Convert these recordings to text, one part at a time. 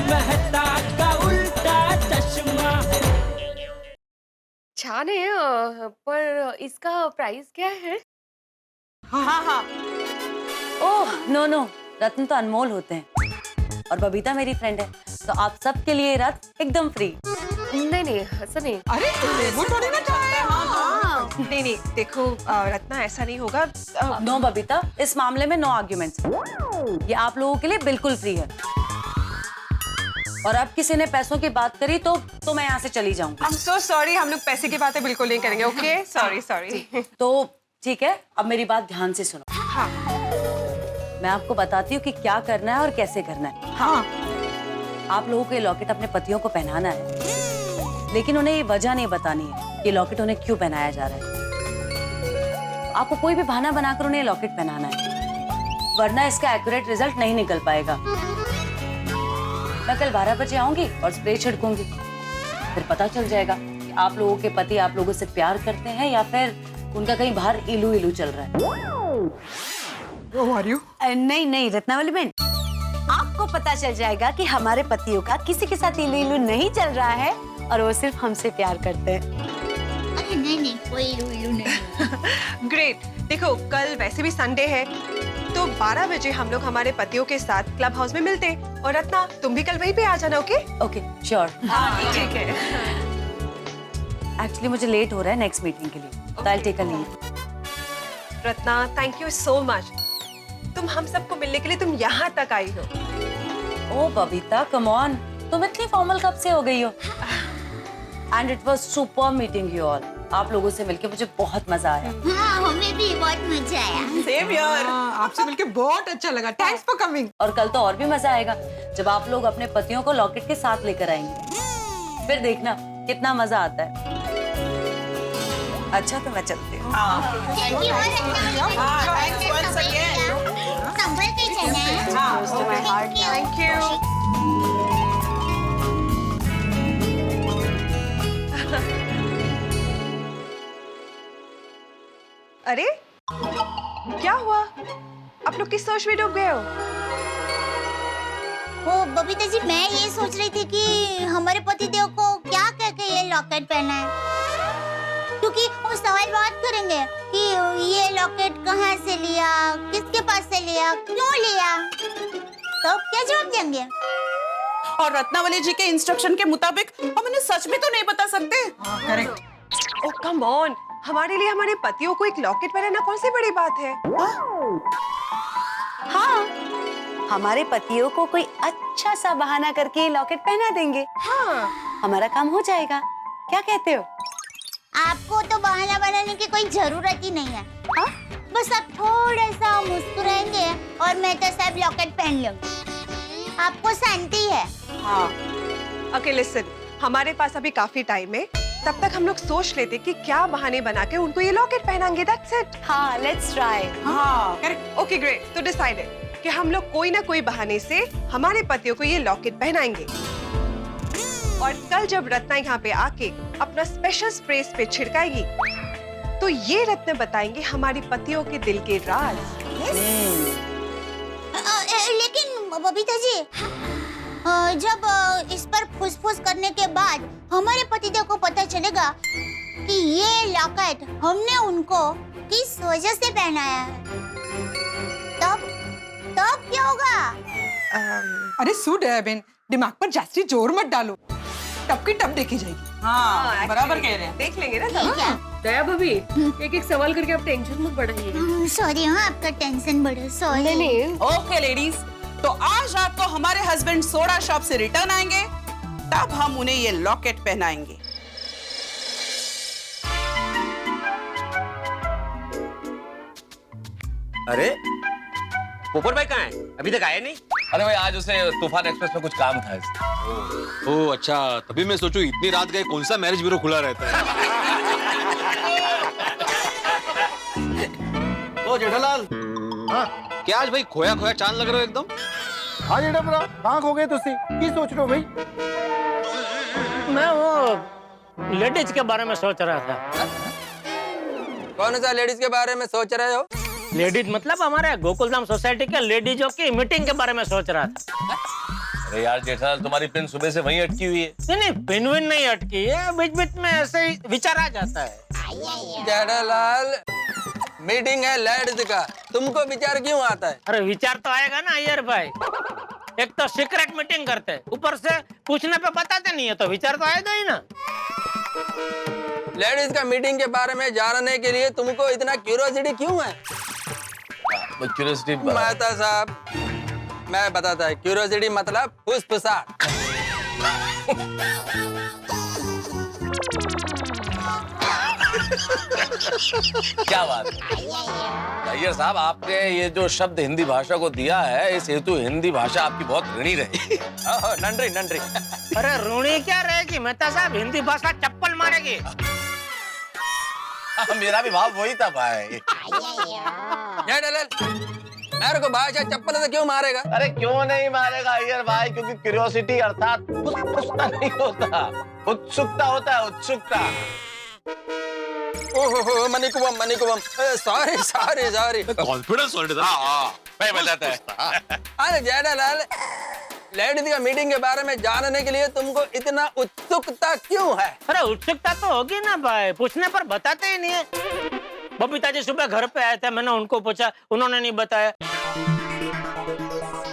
मेहता का उल्टा चश्मा। छान है पर इसका प्राइस क्या है? हाँ हाँ। ओह नो नो, रत्न तो अनमोल होते हैं और बबीता मेरी फ्रेंड है, तो आप सबके लिए रत्न एकदम फ्री। नहीं नहीं ऐसा नहीं। अरे वो थोड़ी ना चाहते हैं। हाँ। नहीं नहीं देखो रत्ना ऐसा नहीं होगा। नो बबीता, इस मामले में नो आर्ग्यूमेंट्स। ये आप लोगों के लिए बिल्कुल फ्री है। और अब किसी ने पैसों की बात करी तो मैं यहाँ से चली जाऊंगी। I'm so sorry, हम लोग पैसे की बातें बिल्कुल नहीं करेंगे। Okay sorry sorry. तो ठीक है, अब मेरी बात ध्यान से सुनो। हाँ मैं आपको बताती हूँ कि क्या करना है और कैसे करना है। हाँ। आप लोगों को ये लॉकेट अपने पतियों को पहनाना है, लेकिन उन्हें ये वजह नहीं बतानी है कि लॉकेट उन्हें क्यों पहनाया जा रहा है। आपको कोई भी बहाना बनाकर उन्हें लॉकेट पहनाना है, वरना इसका एक्यूरेट रिजल्ट नहीं निकल पाएगा। मैं कल 12 बजे आऊंगी और स्प्रे छिड़कूंगी, फिर पता चल जाएगा कि आप लोगों के पति आप लोगों से प्यार करते हैं या फिर उनका कहीं बाहर इलू इलू चल रहा है। How are you? नहीं नहीं रत्नावली बहन, आपको पता चल जाएगा कि हमारे पतियों का किसी के साथ इलू इलू नहीं चल रहा है और वो सिर्फ हमसे प्यार करते हैं। अरे नहीं कोई इलू नहीं। ग्रेट। देखो कल वैसे भी संडे है, तो 12 बजे हम लोग हमारे पतियों के साथ क्लब हाउस में मिलते हैं। और रत्ना तुम भी कल वहीं पे आ जाना। Okay okay sure. ठीक है। एक्चुअली मुझे लेट हो रहा है नेक्स्ट मीटिंग के लिए, तो I take a leave. Ratna thank you so much, तुम हम सबको मिलने के लिए तुम यहाँ तक आई हो। ओ बबीता कम ऑन, तुम इतनी फॉर्मल कब से हो गई हो? And it was super meeting you all. आप लोगों से मिलके मुझे बहुत मजा आया। हाँ हमें भी बहुत मजा आया। सेम यार, आपसे मिलके बहुत अच्छा लगा। Thanks for coming. और कल तो और भी मजा आएगा जब आप लोग अपने पतियों को लॉकेट के साथ लेकर आएंगे, फिर देखना कितना मजा आता है। अच्छा तो मैं चलती हूँ। जल्दी हो संभल के चलना है। Thank you. अरे क्या हुआ? आप लोग किस सोच में डूब गए हो? वो बबीता जी मैं ये सोच रही थी कि हमारे पतिदेव को क्या कह के ये लॉकेट पहना है, क्योंकि वो सवाल बहुत करेंगे कि ये लॉकेट कहाँ से लिया, किसके पास से लिया, क्यों लिया, तो क्या जवाब देंगे? और रत्नावली जी के इंस्ट्रक्शन के मुताबिक हम इन्हें सच में तो नहीं बता सकते। करेक्ट। ओह कम ऑन, हमारे लिए हमारे पतियों को एक लॉकेट पहनाना कौन सी बड़ी बात है? हाँ, हमारे पतियों को कोई अच्छा सा बहाना करके ये लॉकेट पहना देंगे। हाँ हमारा काम हो जाएगा। क्या कहते हो? आपको तो बहाना बनाने की कोई जरूरत ही नहीं है। हाँ? बस आप थोड़ा सा मुस्कुराएंगे और मैं तो सब लॉकेट पहन लूंगी। आपको शांति है। हाँ। ओके लिसन, हमारे पास अभी काफी टाइम है, तब तक हम लोग सोच लेते कि क्या बहाने बना के उनको ये लॉकेट पहनाएंगे। That's it. हाँ लेट्स ट्राई। हाँ करेक्ट। ओके ग्रेट, तो डिसाइडेड कि हम लोग कोई ना कोई बहाने से हमारे पतियों को ये लॉकेट पहनाएंगे। और कल जब रत्ना यहाँ पे आके अपना स्पेशल स्प्रे पे छिड़काएगी, तो ये रत्न बताएंगे हमारी पतियों के दिल के राज। लेकिन बबीता जी जब इस पर फुसफुस करने के बाद हमारे पतिदेव को पता चलेगा कि ये लॉकेट हमने उनको किस वजह से पहनाया है, तब क्या होगा? अरे सूट है बेन, दिमाग पर जास्ती जोर मत डालो, टप की टप देखी जाएगी। हाँ बराबर कह रहे हैं। देख लेंगे ना ठीक है। दया भाभी एक एक सवाल करके आप टेंशन मत बढ़ाइए। सॉरी हाँ आपका टेंशन बढ़े। सॉरी। नहीं ओके लेडीज, तो आज रात को हमारे हस्बैंड सोडा शॉप से रिटर्न आएंगे, तब हम उन्हें ये लॉकेट पहनाएंगे। अरे पोपट भाई कहाँ है? अभी तक आए नहीं? अरे भाई आज उसे तूफान एक्सप्रेस में कुछ काम था इसलिए। ओह अच्छा, तभी मैं सोचूं इतनी रात गए कौन सा मैरिज ब्यूरो खुला रहता है। ओ जेठालाल, हाँ क्या आज भाई खोया खोया चांद लग रहे हो एकदम? हाँ जेठा भरा, कहाँ खो गए तुसी? की सोच रहे हो भाई? मैं वो लेडीज के बारे में सोच रहा था। कौन सा लेडीज के बारे में सोच रहे हो? लेडीज मतलब हमारे गोकुलधाम सोसाइटी के लेडीजों की मीटिंग के बारे में सोच रहा था। अरे यार जेठालाल, तुम्हारी पिन सुबह से वहीं अटकी हुई है। नहीं पिन विन नहीं अटकी है, बीच बीच में ऐसे ही विचार आ जाता है। जेठालाल, मीटिंग है लेडीज का, तुमको विचार क्यों आता है? अरे विचार तो आएगा ना अय्यर भाई, एक तो सीक्रेट मीटिंग करते हैं, ऊपर से पूछने पे बताते नहीं है, तो विचार तो आएगा ही ना। लेडीज का मीटिंग के बारे में जानने के लिए तुमको इतना क्यूरियोसिटी क्यों है? क्यूरियोसिटी मेहता साहब, मैं बताता है, क्यूरियोसिटी मतलब फुसफुसाहट। क्या बात है अय्यर साहब, आपने ये जो शब्द हिंदी भाषा को दिया है, इस हेतु हिंदी भाषा आपकी बहुत ऋणी रही। नंडरी नंडरी। अरे ऋणी क्या रहेगी मेहता साहब, हिंदी भाषा चप्पल मारेगी। मेरा भी भाव वही था भाई। मेरे को भाषा चप्पल से क्यों मारेगा? अरे क्यों नहीं मारेगा अय्यर भाई, क्योंकि क्यूरियोसिटी अर्थात फुसफुसना नहीं होता, उत्सुकता होता है, उत्सुकता। ओहो मनिकुवम, सॉरी सॉरी सॉरी। कॉन्फिडेंस मैं बताता है। अरे जेठालाल, लेडीज का मीटिंग के बारे में जानने के लिए तुमको इतना उत्सुकता क्यों है? अरे उत्सुकता तो होगी ना भाई, पूछने पर बताते ही नहीं है। बबीता जी सुबह घर पे आए थे, मैंने उनको पूछा, उन्होंने नहीं बताया।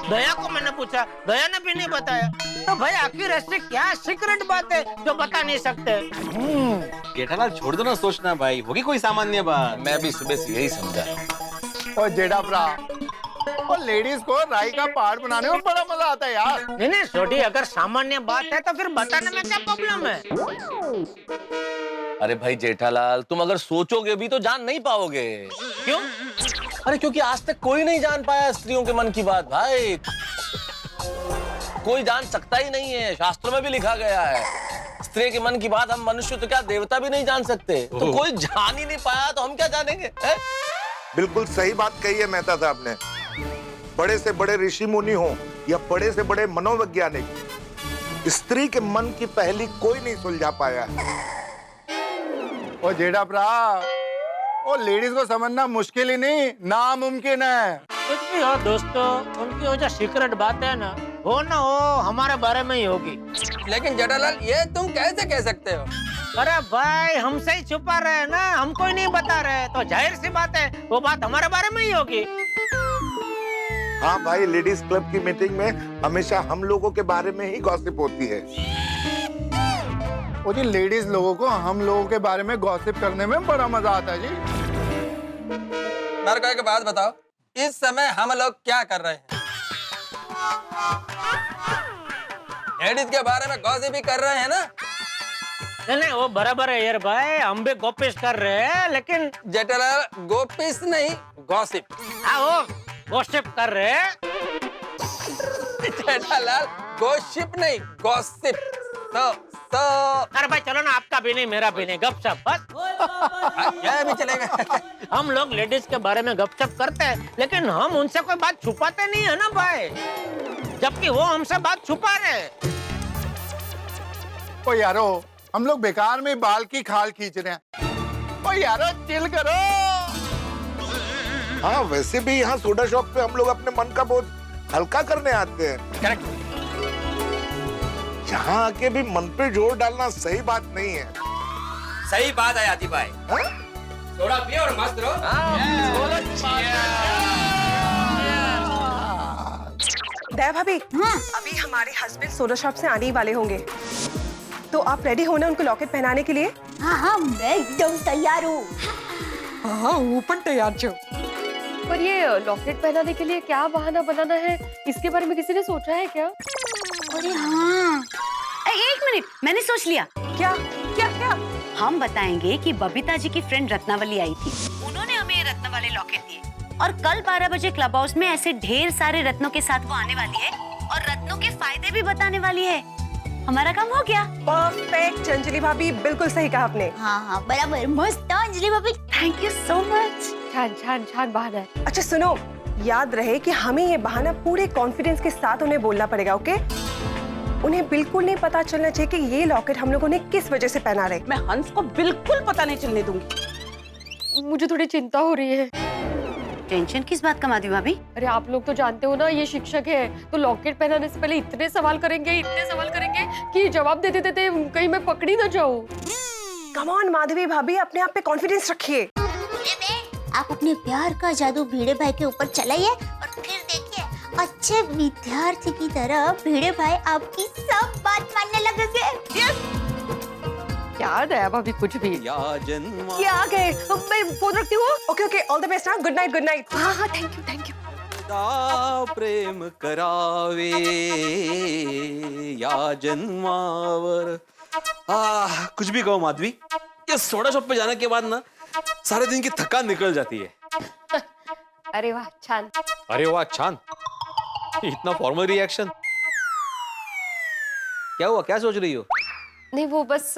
दया को मैंने पूछा, दया ने भी नहीं बताया। तो भाई आखिर ऐसी क्या सीक्रेट बात है जो बता नहीं सकते? जेठालाल छोड़ दो ना सोचना भाई, होगी कोई सामान्य बात। मैं भी सुबह से यही समझा। और जेठा भरा, और लेडीज को राई का पहाड़ बनाने में बड़ा मजा आता है यार। नहीं छोटी, अगर सामान्य बात है तो फिर बताने में क्या प्रॉब्लम है? अरे भाई जेठालाल, तुम अगर सोचोगे भी तो जान नहीं पाओगे। क्यों? अरे क्योंकि आज तक कोई नहीं जान पाया स्त्रियों के मन की बात भाई, कोई जान सकता ही नहीं है। शास्त्रों में भी लिखा गया है, स्त्री के मन की बात हम मनुष्य तो क्या देवता भी नहीं जान सकते। तो कोई जान ही नहीं पाया तो हम क्या जानेंगे? बिल्कुल सही बात कही है मेहता साहब ने। बड़े से बड़े ऋषि मुनि हो या बड़े से बड़े मनोवैज्ञानिक, स्त्री के मन की पहेली कोई नहीं सुलझा पाया। ओ जेठा भरा, ओ लेडीज को समझना मुश्किल ही नहीं, नामुमकिन है। कुछ भी हो दोस्तों, उनकी वो जो सीक्रेट बात है ना, वो हमारे बारे में ही होगी। लेकिन जेठालाल, ये तुम कैसे कह सकते हो? अरे भाई हमसे ही छुपा रहे हैं ना, हमको ही नहीं बता रहे, तो जाहिर सी बात है वो बात हमारे बारे में ही होगी। हाँ भाई, लेडीज क्लब की मीटिंग में हमेशा हम लोगों के बारे में ही गॉसिप होती है। वो जी लेडीज लोगों को हम लोगों के बारे में गॉसिप करने में बड़ा मजा आता है जी। मेरे को एक बात बताओ, इस समय हम लोग क्या कर रहे हैं? लेडीज के बारे में गॉसिप ही कर रहे हैं ना? नहीं वो बराबर है यार भाई, हम भी गोपिश कर रहे हैं, लेकिन जेठालाल गोपिश नहीं, गॉसिप। वो गॉसिप कर रहे हैं। जेठालाल गॉसिप नहीं, गॉसिप। तो अरे भाई चलो ना, आपका भी नहीं मेरा भी नहीं, गपशप बस। क्या भी चलेगा। हम लोग लेडीज के बारे में गपशप करते हैं, लेकिन हम उनसे कोई बात छुपाते नहीं है ना भाई, जबकि वो हमसे बात छुपा रहे। ओ यारो, हम लोग बेकार में बाल की खाल खींच रहे हैं। ओ यारो चिल करो। हाँ वैसे भी यहाँ सोडा शॉप पे हम लोग अपने मन का बोझ हल्का करने आते हैं। करेक्ट। यहाँ आके भी मन पे जोर डालना सही बात नहीं है। सही बात है आतिफ भाई। सोडा पियो और मस्त रहो। दया भाभी, अभी हमारे हस्बैंड सोडा शॉप से आने ही वाले होंगे, तो आप रेडी हो ना उनको लॉकेट पहनाने के लिए? हाँ मैं एकदम तैयार हूँ। हाँ ऊपर तैयार छो। पर ये लॉकेट पहनाने के लिए क्या बहाना बनाना है, इसके बारे में किसी ने सोचा है क्या? अरे हाँ, एक मिनट, मैंने सोच लिया। क्या क्या क्या? हम बताएंगे कि बबीता जी की फ्रेंड रत्नावली आई थी, उन्होंने हमें ये रत्न वाले लॉकेट दिए, और कल 12 बजे क्लब हाउस में ऐसे ढेर सारे रत्नों के साथ वो आने वाली है और रत्नों के फायदे भी बताने वाली है। हमारा काम हो गया। परफेक्ट अंजलि भाभी, बिल्कुल सही कहा आपने। हाँ बराबर, मस्त अंजलि भाभी, थैंक यू सो मच। छान बहाना है। अच्छा सुनो, याद रहे कि हमें ये बहाना पूरे कॉन्फिडेंस के साथ उन्हें बोलना पड़ेगा, ओके? उन्हें बिल्कुल नहीं पता चलना चाहिए कि ये लॉकेट हम लोगों ने किस वजह से पहना रहे। मैं हंस को बिल्कुल पता नहीं चलने दूंगी। मुझे थोड़ी चिंता हो रही है। टेंशन किस बात का माधवी भाभी? अरे आप लोग तो जानते हो ना, ये शिक्षक है तो लॉकेट पहनाने से पहले इतने सवाल करेंगे कि जवाब देते देते कहीं मैं पकड़ी ना जाऊं। कम ऑन माधवी भाभी, अपने आप पे कॉन्फिडेंस रखिए। आप अपने प्यार का जादू भिड़े भाई के ऊपर चलाइए और फिर देखिए अच्छे विद्यार्थी की तरह भिड़े भाई आपकी सब बात मानने लगेंगे। याद है भाभी कुछ भी? या जन्मा ये आ गए, मैं फोन रखती हूँ। Okay okay, all the best ना, गुड नाइट गुड नाइट। हाँ हाँ, थैंक यू। प्रेम करावे या जन्मावर। कुछ भी कहो माधवी, ये सोडा शॉप पे जाने के बाद ना सारे दिन की थकान निकल जाती है। अरे वाह छान। अरे वाह छान, इतना फॉर्मल रिएक्शन। क्या हुआ, क्या सोच रही हो? नहीं वो बस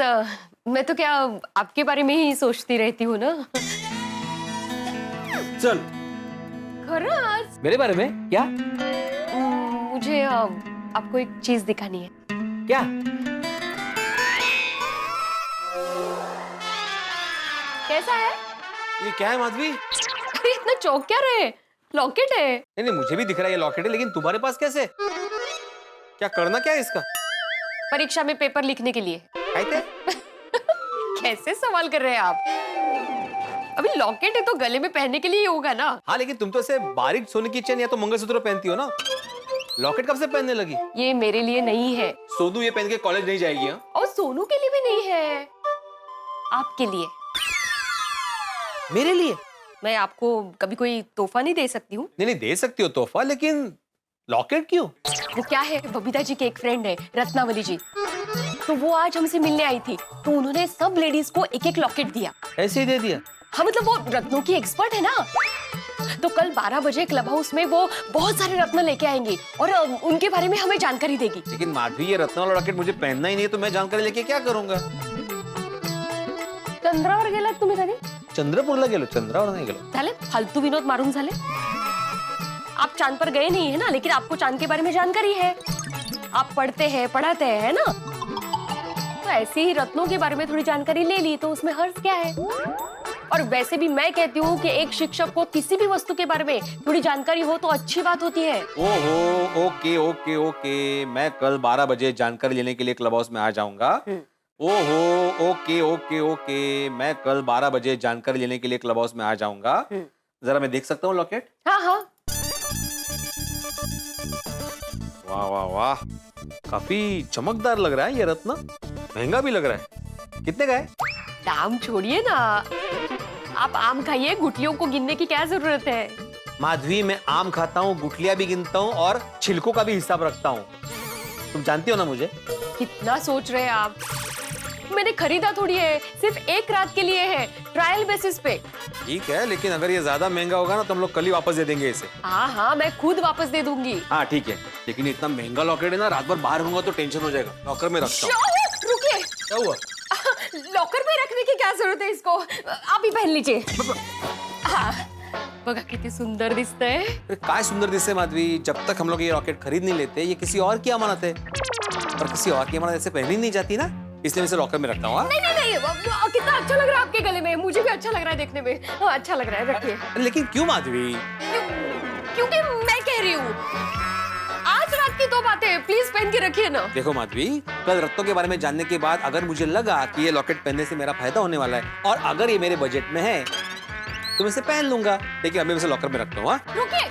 मैं तो क्या आपके बारे में ही सोचती रहती हूँ ना। चल। खरंच? मेरे बारे में क्या? मुझे आपको एक चीज दिखानी है। क्या? कैसा है? ये क्या है माधवी? अरे इतना चौंक क्या रहे? लॉकेट है। नहीं मुझे भी दिख रहा है ये लॉकेट है, लेकिन तुम्हारे पास कैसे? क्या करना क्या है इसका? परीक्षा में पेपर लिखने के लिए। कैसे सवाल कर रहे हैं आप? अभी लॉकेट है तो गले में पहनने के लिए ही होगा ना। हाँ लेकिन तुम तो ऐसे बारीक सोने की चेन या तो मंगलसूत्र पहनती हो ना, लॉकेट कब से पहनने लगी? ये मेरे लिए नहीं है। सोनू ये पहन के कॉलेज नहीं जाएगी। हाँ? और सोनू के लिए भी नहीं है, आपके लिए। मेरे लिए? मैं आपको कभी कोई तोहफा नहीं दे सकती हूँ। नहीं दे सकती हो तोहफा, लेकिन लॉकेट क्यों? वो क्या है, बबीता जी के एक फ्रेंड है रत्नावली जी, तो वो आज हमसे मिलने आई थी, तो उन्होंने सब लेडीज को एक एक लॉकेट दिया। ऐसे ही दे दिया? हाँ मतलब वो रत्नों की एक्सपर्ट है ना, तो कल 12 बजे क्लब हाउस में वो बहुत सारे रत्न लेके आएंगे और उनके बारे में हमें जानकारी देगी। लेकिन माधवी ये रत्न वाला लॉकेट मुझे पहनना ही नहीं है, तो मैं जानकारी लेके क्या करूंगा? चंद्रावर गेला तुम्ही कधी? चंद्रपूरला गेलो, चंद्रावर नाही गेलो। झाले फालतू विनोद मारून झाले। आप चांद पर गए नहीं है ना, लेकिन आपको चांद के बारे में जानकारी है, आप पढ़ते हैं पढ़ाते हैं ना, तो ऐसे ही रत्नों के बारे में थोड़ी जानकारी ले ली तो उसमें हर्ज क्या है। और वैसे भी मैं कहती हूँ कि एक शिक्षक को किसी भी वस्तु के बारे में थोड़ी जानकारी हो तो अच्छी बात होती है। ओहो, ओके ओके ओके, मैं कल 12 बजे जानकारी लेने के लिए क्लब हाउस में आ जाऊंगा। ओहो, ओके ओके ओके, मैं कल 12 बजे जानकारी लेने के लिए क्लब हाउस में आ जाऊंगा। जरा मैं देख सकता हूँ लॉकेट? हाँ हाँ। वाह वाह वाह, काफी चमकदार लग रहा है ये रत्न, महंगा भी लग रहा है। कितने का है? दाम छोड़िए ना, आप आम खाइए, गुठलियों को गिनने की क्या जरूरत है। माधवी मैं आम खाता हूँ, गुठलियां भी गिनता हूँ और छिलकों का भी हिसाब रखता हूँ। तुम जानती हो ना मुझे। कितना सोच रहे हैं आप? मैंने खरीदा थोड़ी है, सिर्फ एक रात के लिए है, ट्रायल बेसिस पे। ठीक है, लेकिन अगर ये ज्यादा महंगा होगा ना तो हम लोग कल ही वापस दे देंगे इसे। हाँ हाँ, मैं खुद वापस दे दूंगी। हाँ ठीक है, लेकिन इतना महंगा लॉकेट है ना, रात भर बाहर होगा तो टेंशन हो जाएगा। लॉकर में रखता हूँ। रुकिए, क्या हुआ? लॉकर में रखने की क्या जरूरत है इसको, आप ही पहन लीजिए। हाँ, बघा किती सुंदर दिसतंय। काय सुंदर दिसते माधवी, जब तक हम लोग ये रॉकेट खरीद नहीं लेते, ये किसी और की अमानत है, और किसी और की अमानत ऐसे पहनी नहीं जाती ना, इसलिए मैं इसे लॉकर में रखता हूँ। नहीं नहीं नहीं, कितना अच्छा लग रहा है आपके गले में, मुझे भी अच्छा लग रहा है देखने में। हाँ, अच्छा लग रहा है, रखिए। लेकिन क्यों माधवी? क्योंकि मैं कह रही हूँ, आज रात की 2 बातें, प्लीज पहन के रखिए ना। देखो माधवी, कल रत्नों के बारे में जानने के बाद अगर मुझे लगा कि ये लॉकेट पहनने से मेरा फायदा होने वाला है और अगर ये मेरे बजट में है तो मैं इसे पहन लूंगा, लेकिन अभी मैं इसे लॉकर में रखता हूँ। रुकिए,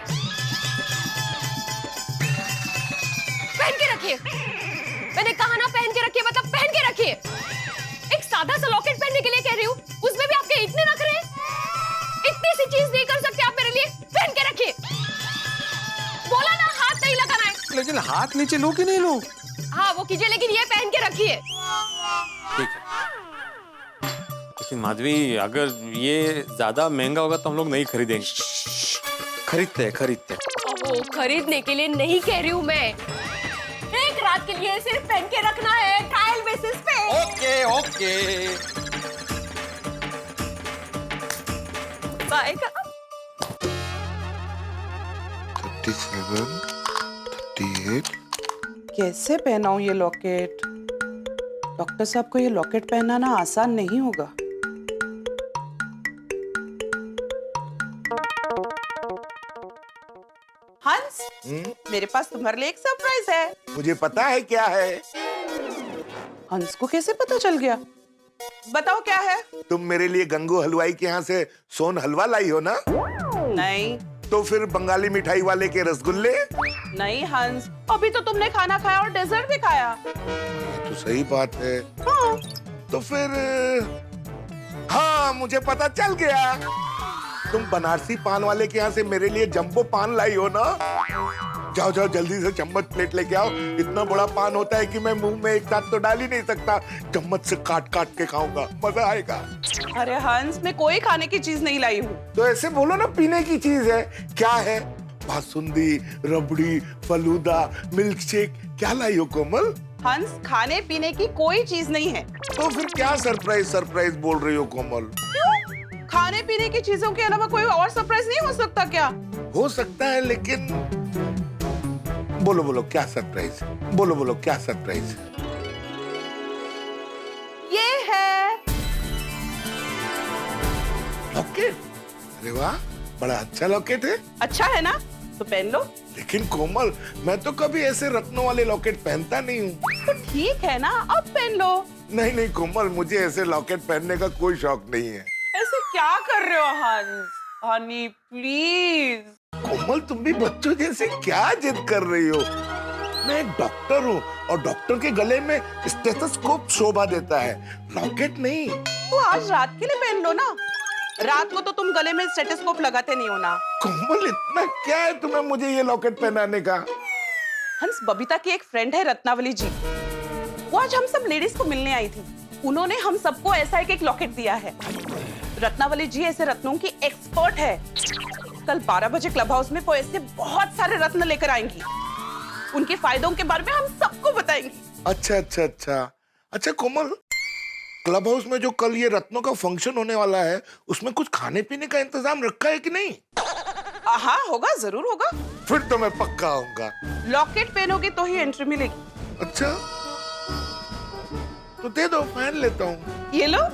पहन के रखिए। मैंने कहा ना पहन के रखिए, मतलब पहन के रखिए। एक सादा सा लॉकेट पहनने के लिए कह रही हूँ, उसमें भी आपके इतने नखरे। इतनी सी चीज नहीं कर सकते आप मेरे लिए, पहन के रखिए। बोला ना हाथ नहीं लगाना है। लेकिन हाथ नीचे लूं कि नहीं लूं? हाँ वो कीजिए, लेकिन ये पहन के रखिए। ठीक है, लेकिन माधवी अगर ये ज्यादा महंगा होगा तो हम लोग नहीं खरीदेंगे। खरीदते हैं। वो खरीदने के लिए नहीं कह रही हूँ मैं, एक रात के लिए सिर्फ पहन के रखना है, ट्रायल बेसिस पे। Okay okay. आएगा। 37, 38। कैसे पहनाऊं ये लॉकेट? डॉक्टर साहब को ये लॉकेट पहनाना आसान नहीं होगा। मेरे पास तुम्हारे लिए एक सरप्राइज है। मुझे पता है क्या है। हंस को कैसे पता चल गया? बताओ क्या है? तुम मेरे लिए गंगू हलवाई के यहाँ से सोन हलवा लाई हो ना? नहीं। तो फिर बंगाली मिठाई वाले के रसगुल्ले? नहीं हंस, अभी तो तुमने खाना खाया और डेजर्ट भी खाया। तो सही बात है। हाँ। तो फिर हाँ, मुझे पता चल गया। तुम बनारसी पान वाले के यहाँ से मेरे लिए जंबो पान लाई हो ना? जाओ जाओ जल्दी से चम्मच प्लेट लेके आओ। इतना बड़ा पान होता है कि मैं मुंह में एक साथ तो डाल ही नहीं सकता। चम्मच से काट काट के खाऊंगा, मजा आएगा। अरे हंस, मैं कोई खाने की चीज नहीं लाई हूँ। तो ऐसे बोलो ना, पीने की चीज है। क्या है? बासुंदी, रबड़ी, फलूदा, मिल्क शेक, क्या लाई हो कोमल? हंस, खाने पीने की कोई चीज नहीं है। तो फिर क्या सरप्राइज सरप्राइज बोल रही हो कोमल? क्यों? खाने पीने की चीजों के अलावा कोई और सरप्राइज नहीं हो सकता क्या? हो सकता है, लेकिन बोलो बोलो क्या सरप्राइज? बोलो बोलो क्या सरप्राइज? ये है लॉकेट। अरे वाह, बड़ा अच्छा लॉकेट है। अच्छा है ना? तो पहन लो। लेकिन कोमल, मैं तो कभी ऐसे रत्नों वाले लॉकेट पहनता नहीं हूँ। तो ठीक है ना, अब पहन लो। नहीं नहीं कोमल, मुझे ऐसे लॉकेट पहनने का कोई शौक नहीं है। ऐसे क्या कर रहे हो हंस? Honey please. कोमल, तुम भी बच्चों जैसे क्या जिद कर रही हो? मैं एक डॉक्टर हूँ और डॉक्टर के गले में स्टेथोस्कोप शोभा देता है, लॉकेट नहीं। तो आज रात के लिए पहन लो ना। रात को तो तुम गले में स्टेथोस्कोप लगाते नहीं हो ना। कोमल, इतना क्या है तुम्हें मुझे ये लॉकेट पहनाने का? हंस, बबीता की एक फ्रेंड है रत्नावली जी, वो आज हम सब लेडीज को मिलने आई थी। उन्होंने हम सबको ऐसा एक लॉकेट दिया है। रत्नावली जी ऐसे रत्नों की एक्सपर्ट है। कल 12 बजे क्लब हाउस में वो ऐसे बहुत सारे रत्न लेकर आएंगी। उनके फायदों के बारे में हम सबको बताएंगी। अच्छा अच्छा अच्छा अच्छा कोमल, क्लब हाउस में जो कल ये रत्नों का फंक्शन होने वाला है, उसमें कुछ खाने पीने का इंतजाम रखा है कि नहीं? हाँ होगा, जरूर होगा। फिर तो मैं पक्का आऊंगा। लॉकेट पहनोगे तो ही एंट्री मिलेगी। अच्छा, तो दे दो, पहन लेता हूँ। ये लो।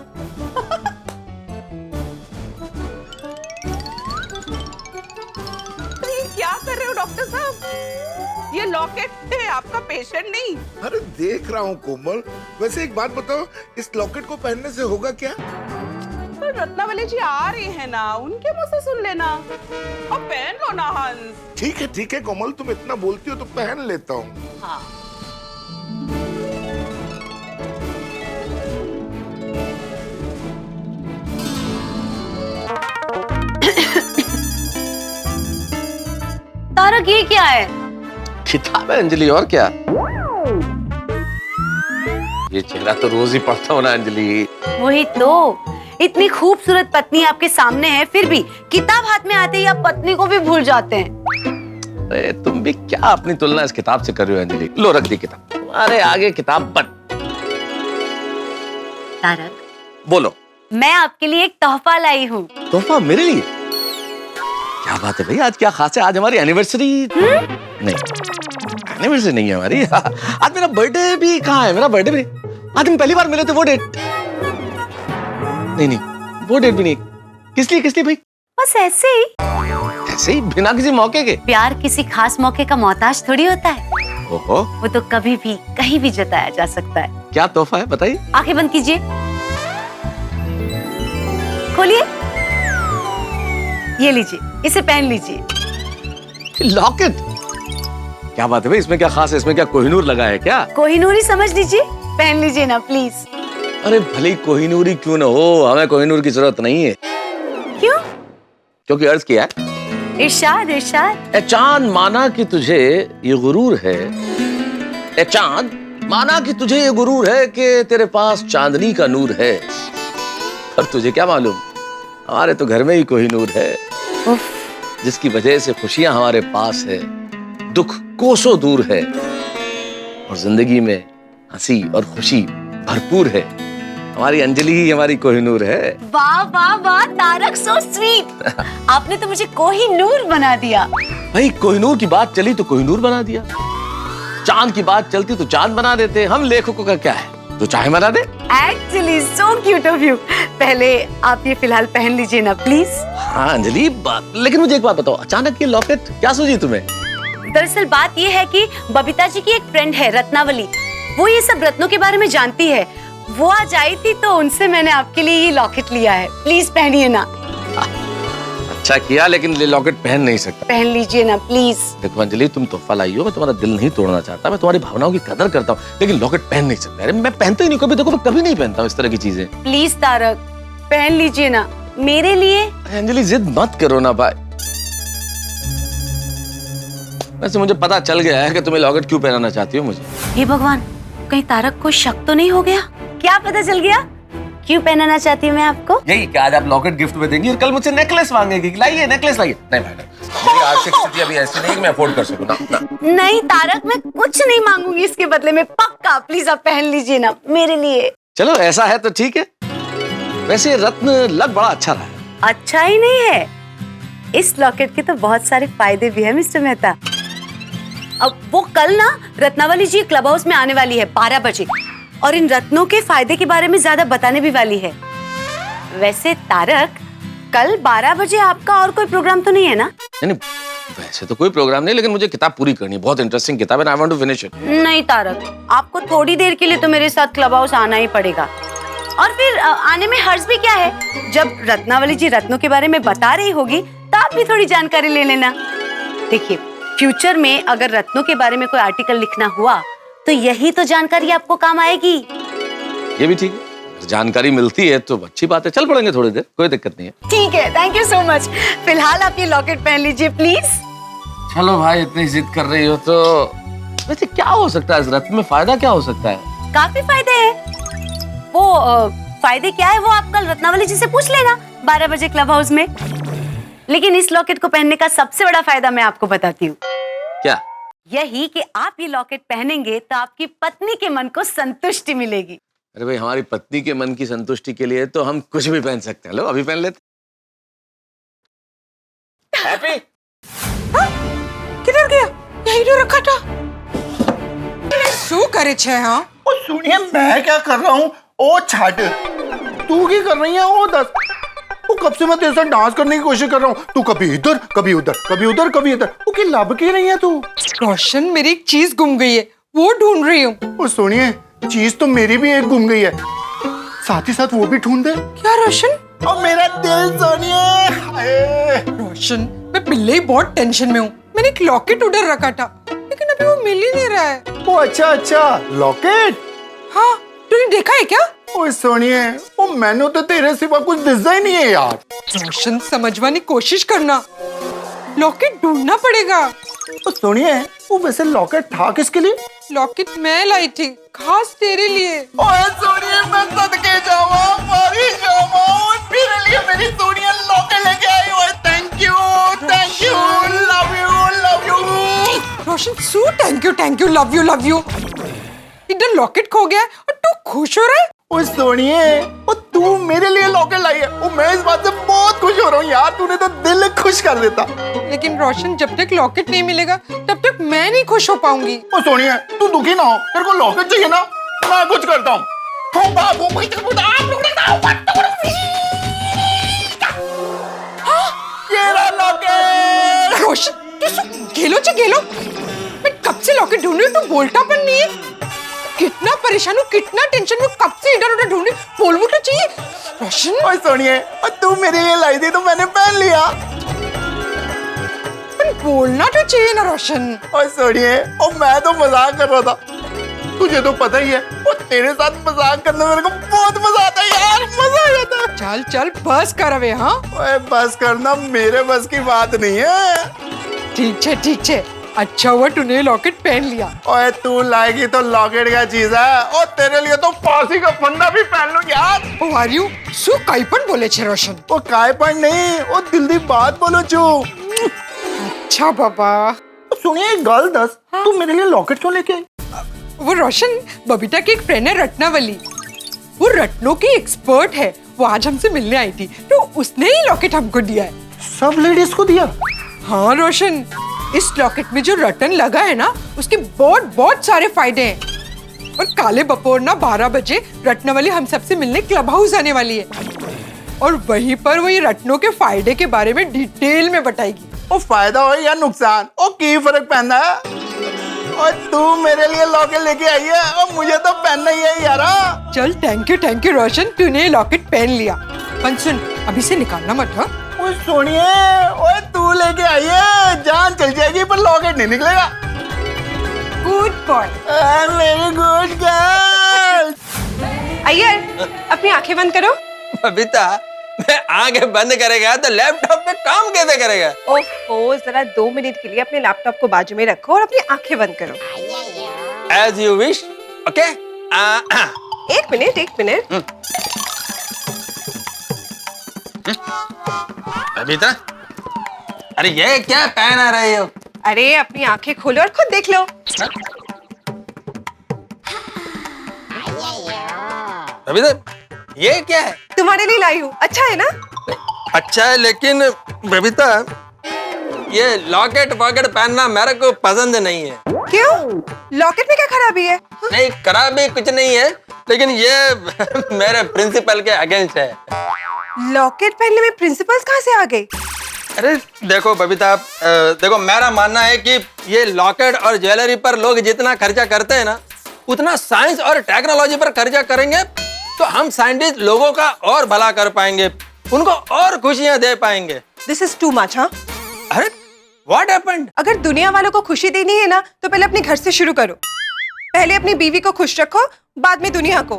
क्या कर रहे हो डॉक्टर साहब? ये लॉकेट है, आपका पेशेंट नहीं। अरे देख रहा हूँ कोमल। वैसे एक बात बताओ, इस लॉकेट को पहनने से होगा क्या? तो रत्नावली जी आ रही है ना, उनके मुंह से सुन लेना। अब पहन लो ना हंस। ठीक है कोमल, तुम इतना बोलती हो तो पहन लेता हूँ। हाँ। तारक, ये क्या है? किताब है अंजलि, और क्या? ये चेहरा तो रोज ही पढ़ता हूँ ना अंजलि। वही तो, इतनी खूबसूरत पत्नी आपके सामने है, फिर भी किताब हाथ में आते ही आप पत्नी को भी भूल जाते हैं। अरे तुम भी क्या अपनी तुलना इस किताब से कर रही हो अंजलि? लो, रख दी किताब, तुम्हारे आगे किताब पर। तारक, बोलो। मैं आपके लिए एक तोहफा लाई हूँ। तोहफा मेरे लिए? क्या बात है भाई, आज क्या खास है? आज हमारी एनिवर्सरी नहीं, एनिवर्सरी नहीं है हमारी। आज मेरा बर्थडे भी कहाँ है? मेरा बर्थडे भी नहीं। आज हम पहली बार मिले थे, वो डेट नहीं, वो डेट भी नहीं। किस लिए भाई? बस ऐसे ही, बिना किसी मौके के। प्यार किसी खास मौके का मोहताज थोड़ी होता है। ओहो, वो तो कभी भी कहीं भी जताया जा सकता है। क्या तोहफा है बताइए? आंखें बंद कीजिए, खोलिए, ये लीजिए, इसे पहन लीजिए। लॉकेट? क्या बात है भाई, इसमें क्या खास है? इसमें क्या कोहिनूर लगा है क्या? कोहिनूर ही समझ लीजिए, पहन लीजिए ना प्लीज। अरे भले कोहिनूर ही क्यों ना हो, हमें कोहिनूर की जरूरत नहीं है। क्यों? क्योंकि अर्ज किया है। इरशाद इरशाद। ए चांद, माना कि तुझे ये गुरूर है। ए चांद, माना कि तुझे ये गुरूर है कि तेरे पास चांदनी का नूर है। पर तुझे क्या मालूम, हमारे तो घर में ही कोहिनूर है, जिसकी वजह से खुशियां हमारे पास है, दुख कोसों दूर है, और जिंदगी में हंसी और खुशी भरपूर है। हमारी अंजलि ही हमारी कोहिनूर है। वाह वाह वाह तारक, सो स्वीट। आपने तो मुझे कोहिनूर बना दिया। भाई कोहिनूर की बात चली तो कोहिनूर बना दिया, चांद की बात चलती तो चांद बना देते। हम लेखकों का क्या है, जो चाहे बना दे। Actually so cute of you. पहले आप ये फिलहाल पहन लीजिए ना प्लीज। हाँ अंजलि, लेकिन मुझे एक बात बताओ, अचानक ये लॉकेट क्या सूझी तुम्हें? दरअसल बात ये है कि बबीता जी की एक फ्रेंड है रत्नावली, वो ये सब रत्नों के बारे में जानती है। वो आज आई थी तो उनसे मैंने आपके लिए ये लॉकेट लिया है, प्लीज पहनिए ना। अच्छा किया, लेकिन ये लॉकेट पहन नहीं सकता। पहन लीजिए ना प्लीज। देखो अंजलि, तुम तोहफा लाई हो, मैं तुम्हारा दिल नहीं तोड़ना चाहता, मैं तुम्हारी भावनाओं की कदर करता हूँ, लेकिन लॉकेट पहन नहीं सकता। अरे मैं पहनता ही नहीं कभी, देखो मैं कभी नहीं पहनता हूँ इस तरह की चीजें। प्लीज तारक पहन लीजिए ना मेरे लिए। अंजलि जिद मत करो ना भाई। वैसे मुझे पता चल गया है कि तुम्हें लॉकेट क्यों पहनाना चाहती हो मुझे। हे भगवान, कहीं तारक को शक तो नहीं हो गया? क्या पता चल गया क्यों पहनाना चाहती हूँ मैं आपको? यही कि आज आप लॉकेट गिफ्ट में देंगी और कल मुझसे नेकलेस मांगेगी, लाइए नेकलेस लाइए। नहीं मैडम, मेरी आर्थिक स्थिति अभी ऐसी नहीं कि मैं अफोर्ड कर सकूं ना। नहीं तारक, मैं कुछ नहीं मांगूंगी इसके बदले में, पक्का। प्लीज आप पहन लीजिए ना मेरे लिए। चलो ऐसा है तो ठीक है। वैसे रत्न लग बड़ा अच्छा रहा है। अच्छा ही नहीं है, इस लॉकेट के तो बहुत सारे फायदे भी है मिस्टर मेहता। अब वो कल ना रत्नावली जी क्लब हाउस में आने वाली है 12 बजे, और इन रत्नों के फायदे के बारे में ज्यादा बताने भी वाली है। वैसे तारक, कल 12 बजे आपका और कोई प्रोग्राम तो नहीं है ना? नहीं, वैसे तो कोई प्रोग्राम नहीं, लेकिन मुझे किताब पूरी करनी है, बहुत इंटरेस्टिंग किताब है, I want to finish it. नहीं तारक, आपको थोड़ी देर के लिए तो मेरे साथ क्लब हाउस आना ही पड़ेगा। और फिर आने में हर्ज भी क्या है, जब रत्नावली जी रत्नों के बारे में बता रही होगी तो आप भी थोड़ी जानकारी ले लेना। देखिए, फ्यूचर में अगर रत्नों के बारे में कोई आर्टिकल लिखना हुआ तो यही तो जानकारी आपको काम आएगी। ये भी ठीक है, जानकारी मिलती है तो अच्छी बात है, चल पड़ेंगे थोड़ी देर, कोई दिक्कत नहीं है। ठीक है, थैंक यू सो मच। फिलहाल आप ये लॉकेट पहन लीजिए प्लीज। चलो भाई, इतनी जिद कर रही हो तो वैसे क्या हो सकता है इस रत्न में, फायदा क्या हो सकता है? काफी फायदे हैं। वो फायदे क्या है वो आप कल रत्नावली जी से पूछ लेना 12 बजे क्लब हाउस में। लेकिन इस लॉकेट को पहनने का सबसे बड़ा फायदा मैं आपको बताती हूँ। क्या? यही कि आप ये लॉकेट पहनेंगे तो आपकी पत्नी के मन को संतुष्टि मिलेगी। अरे भाई, हमारी पत्नी के मन की संतुष्टि के लिए तो हम कुछ भी पहन सकते हैं। लो अभी पहन लेते। हैप्पी किधर गया? यही तो रखा था। શું કરે છે? हाँ ओ सुनिए, मैं क्या कर रहा हूँ? ओ छाट, तू क्या कर रही है? ओ दस, वो कब से मैं तेरे साथ डांस करने की कोशिश कर रहा हूँ, तू कभी इधर कभी उधर, कभी उधर कभी इधर। वो क्या लब की रही है तू? रोशन, मेरी एक चीज गुम गई है, वो ढूंढ रही हूँ। ओ सुनिए, चीज तो मेरी भी एक गुम गई है, साथ ही साथ वो भी ढूंढ दे। क्या रोशन? और मेरा दिल सुनिए। रोशन, मैं पहले ही बहुत टेंशन में हूँ। मैंने एक लॉकेट उधर रखा था, लेकिन अभी वो मिल ही नहीं रहा है। ओ अच्छा, लॉकेट। हाँ, तूने देखा है क्या? ओ सुनिए, ओ मैंने तो तेरे सिवा कुछ दिखा ही नहीं है यार। रोशन, समझवाने की कोशिश करना, लॉकेट ढूंढना पड़ेगा। तो सुनिए, वो वैसे लॉकेट था किसके लिए? लॉकेट मैं लाई थी, खास तेरे लिए। ओए सुनिए, मैं सदके जाऊँ, मरी जाऊँ, मेरे लिए मेरी सोनिया लॉकेट लेके आई हो। Thank you, love you. Roshan, so thank you, love you. इधर लॉकेट खो गया और तू खुश हो रहा है? ओ सुनिए, ओ तू मेरे लिए लॉकेट लाई है, ओ मैं इस बात से बहुत खुश हो रहा हूँ यार, तूने तो दिल खुश कर देता। लेकिन रोशन, जब तक लॉकेट नहीं मिलेगा तब तक मैं नहीं खुश हो पाऊंगी। ओ सोनिए, तू दुखी ना हो, तेरे को लॉकेट चाहिए ना, मैं कुछ करता हूँ। रोशन, तू गेलो, मैं कब से लॉकेट ढूंढ रही हूँ, तू बोलता पर नहीं है। कितना परेशान हूँ, कितना टेंशन में, कब से इधर उधर ढूंढ रही, बोलना तो चाहिए। रोशन, ओए सुनिए, तू मेरे लिए लाई थी तो मैंने पहन लिया। बोलना तो चाहिए ना रोशन। ओए सुनिए, ओ मैं तो मजाक कर रहा था, तुझे तो पता ही है, वो तेरे साथ मजाक करने में मेरे को बहुत मजा आता है यार, मजा आ जाता है। चल बस कर अबे। हाँ, ओए बस करना मेरे बस की बात नहीं है। ठीक है, अच्छा हुआ तूने लॉकेट पहन लिया। ओए तू लाएगी तो लॉकेट क्या चीज है, और तेरे लिए तो फांसी का फंदा भी पहन लूं यार। ओ आर यू सो काईपन बोले छे रोशन? ओ काईपन नहीं, ओ दिल दी बात बोलो छू। अच्छा बाबा। सुनिए, एक गल दस, तू मेरे लिए लॉकेट क्यों लेके आई? वो रोशन, बबीता की एक फ्रेंड है रत्नावली, वो रत्नों की एक्सपर्ट है, वो आज हमसे मिलने आई थी, तो उसने ही लॉकेट हमको दिया है। सब लेडीज को दिया? हाँ रोशन, इस लॉकेट में जो रतन लगा है ना, उसके बहुत सारे फायदे हैं। और काले बपोर ना 12 बजे रत्नावली हम सबसे मिलने क्लब हाउस आने वाली है, और वहीं पर वो ये रत्नों के फायदे के बारे में डिटेल में बताएगी। वो फायदा हो या नुकसान, वो की फर्क पैंदा है। और तू मेरे लिए लॉकेट लेके आई है और मुझे तो पहनना ही है यारा। चल थैंक यू रोशन, तूने ये लॉकेट पहन लिया। पर सुन, अभी से निकालना मत। हाँ ओए सोनिए, ओए तू लेके आई है, जान चल जाएगी पर लॉकेट नहीं निकलेगा। Good boy. मेरी गुड गर्ल। अय्यर, अपनी आंखें बंद करो। बबीता, मैं आंखें बंद करेगा तो लैपटॉप पे काम कैसे करेगा? ओहो, जरा 2 मिनट के लिए अपने लैपटॉप को बाजू में रखो और अपनी आंखें बंद करो। As you wish. Okay? एक मिनट। बबीता, अरे ये क्या पहना रही हो? अरे अपनी आंखें खोलो और खुद देख लो। बबीता, ये क्या है? तुम्हारे लिए लाई हूँ, अच्छा है ना? अच्छा है, लेकिन बबीता ये लॉकेट वॉकेट पहनना मेरे को पसंद नहीं है। क्यों? लॉकेट में क्या खराबी है? नहीं, खराबी कुछ नहीं है, लेकिन ये मेरे प्रिंसिपल के अगेंस्ट है। लॉकेट पहनने में प्रिंसिपल्स कहाँ से आ गए? अरे देखो बबीता, देखो मेरा मानना है कि ये लॉकेट और ज्वेलरी पर लोग जितना खर्चा करते हैं ना, उतना साइंस और टेक्नोलॉजी पर खर्चा करेंगे तो हम साइंटिस्ट लोगों का और भला कर पाएंगे, उनको और खुशियां दे पाएंगे। This is too much. हाँ, अरे व्हाट हैपेंड? अगर दुनिया वालों को खुशी देनी है ना, तो पहले अपने घर से शुरू करो। पहले अपनी बीवी को खुश रखो, बाद में दुनिया को।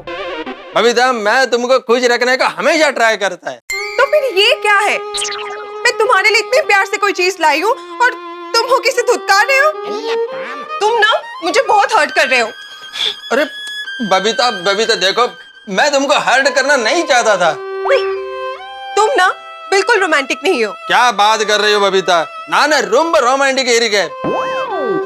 बबीता, मैं तुमको खुश रखने का हमेशा ट्राई करता है। तो फिर ये क्या है? मैं तुम्हारे लिए इतने प्यार से कोई चीज लाई हूँ और तुम हो किसी धुतकार रहे हो। तुम ना मुझे बहुत हर्ट कर रहे हो। अरे बबीता देखो, मैं तुमको हर्ट करना नहीं चाहता था। तुम ना बिल्कुल रोमांटिक नहीं हो। क्या बात कर रही हो बबीता? ना रूम रोमांटिक है,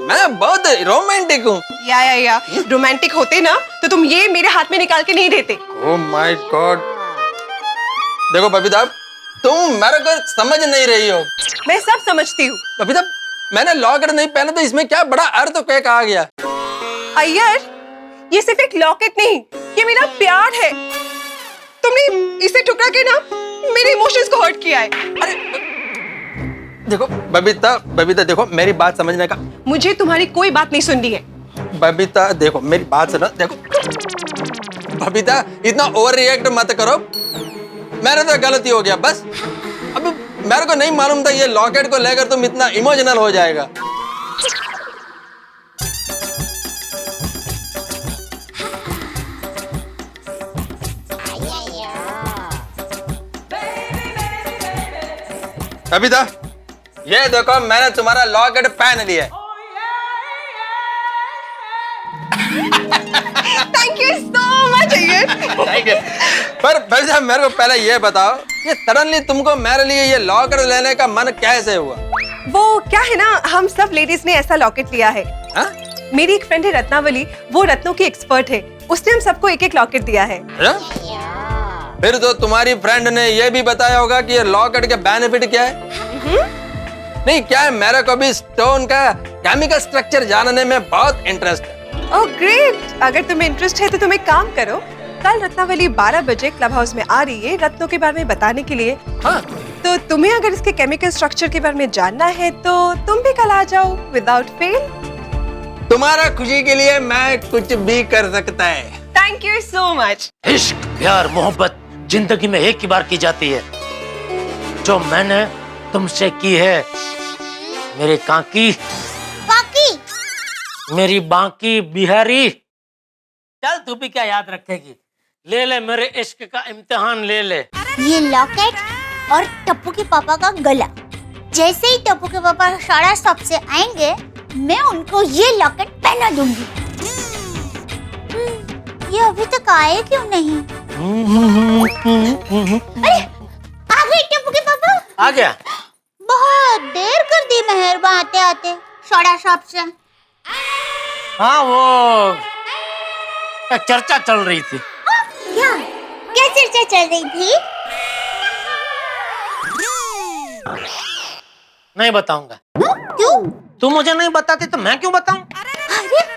मैं बहुत रोमांटिक हूँ। या रोमांटिक होते ना तो तुम ये मेरे हाथ में निकाल के नहीं देते। ओह माय गॉड। देखो बबीता, तुम मेरे को समझ नहीं रही हो। मैं सब समझती हूँ। बबीता, मैंने लॉकेट नहीं पहना तो इसमें क्या बड़ा अर्थ क्या कहा गया? अय्यर, ये सिर्फ एक लॉकेट नहीं, ये मेरा प्यार है। तुमने इसे ठुकरा के ना मेरे इमोशंस को हर्ट किया है। अरे देखो बबीता देखो, मेरी बात समझने का। मुझे तुम्हारी कोई बात नहीं सुननी है। बबीता देखो, मेरी बात सुनो। देखो बबीता, इतना ओवर रिएक्ट मत करो। मेरा तो गलती हो गया बस। अब मेरे को नहीं मालूम था ये लॉकेट को लेकर तुम इतना इमोशनल हो जाएगा। बबीता, ये देखो मैंने तुम्हारा लॉकेट पहन लिया है। Thank you so much Iyer. Thank you. पर बबीता, मेरे को पहले ये बताओ, ये सडनली तुमको मेरे लिए ये लॉकेट लेने का मन कैसे हुआ? वो क्या है ना, हम सब लेडीज ने ऐसा लॉकेट लिया है। हा? मेरी एक फ्रेंड है रत्नावली, वो रत्नों की एक्सपर्ट है। उसने हम सबको एक एक लॉकेट दिया है। फिर तो तुम्हारी फ्रेंड ने ये भी बताया होगा कि ये लॉकेट के बेनिफिट क्या है? नहीं, क्या है, मेरे को भी स्टोन का केमिकल स्ट्रक्चर जानने में बहुत इंटरेस्ट है। ओह ग्रेट, अगर तुम्हें इंटरेस्ट है तो तुम एक काम करो, कल रत्नावली 12 बजे क्लब हाउस में आ रही है रत्नों के बारे में बताने के लिए। हाँ? तो तुम्हें अगर इसके केमिकल स्ट्रक्चर के बारे में जानना है तो तुम भी कल आ जाओ विदाउट फेल। तुम्हारा खुशी के लिए मैं कुछ भी कर सकता है। Thank you so much. इश्क, प्यार, मोहब्बत जिंदगी में एक ही बार की जाती है, जो मैंने तुमसे की है मेरे काकी, मेरी बाकी बिहारी। चल, तू भी क्या याद रखेगी? ले ले मेरे इश्क का इम्तिहान ले ले। ये लॉकेट और टप्पू के पापा का गला। जैसे ही टप्पू के पापा सारा शॉप से आएंगे, मैं उनको ये लॉकेट पहना दूंगी। ये अभी तक आए क्यों नहीं? अरे आ गए टप्पू के पापा। आ गया? बहुत देर कर दी मेहरबान आते आते सारा शॉप से। हाँ, वो चर्चा चल रही थी। क्या क्या चर्चा चल रही थी? नहीं बताऊंगा। क्यों? तू मुझे नहीं बताती तो मैं क्यों बताऊं? अरे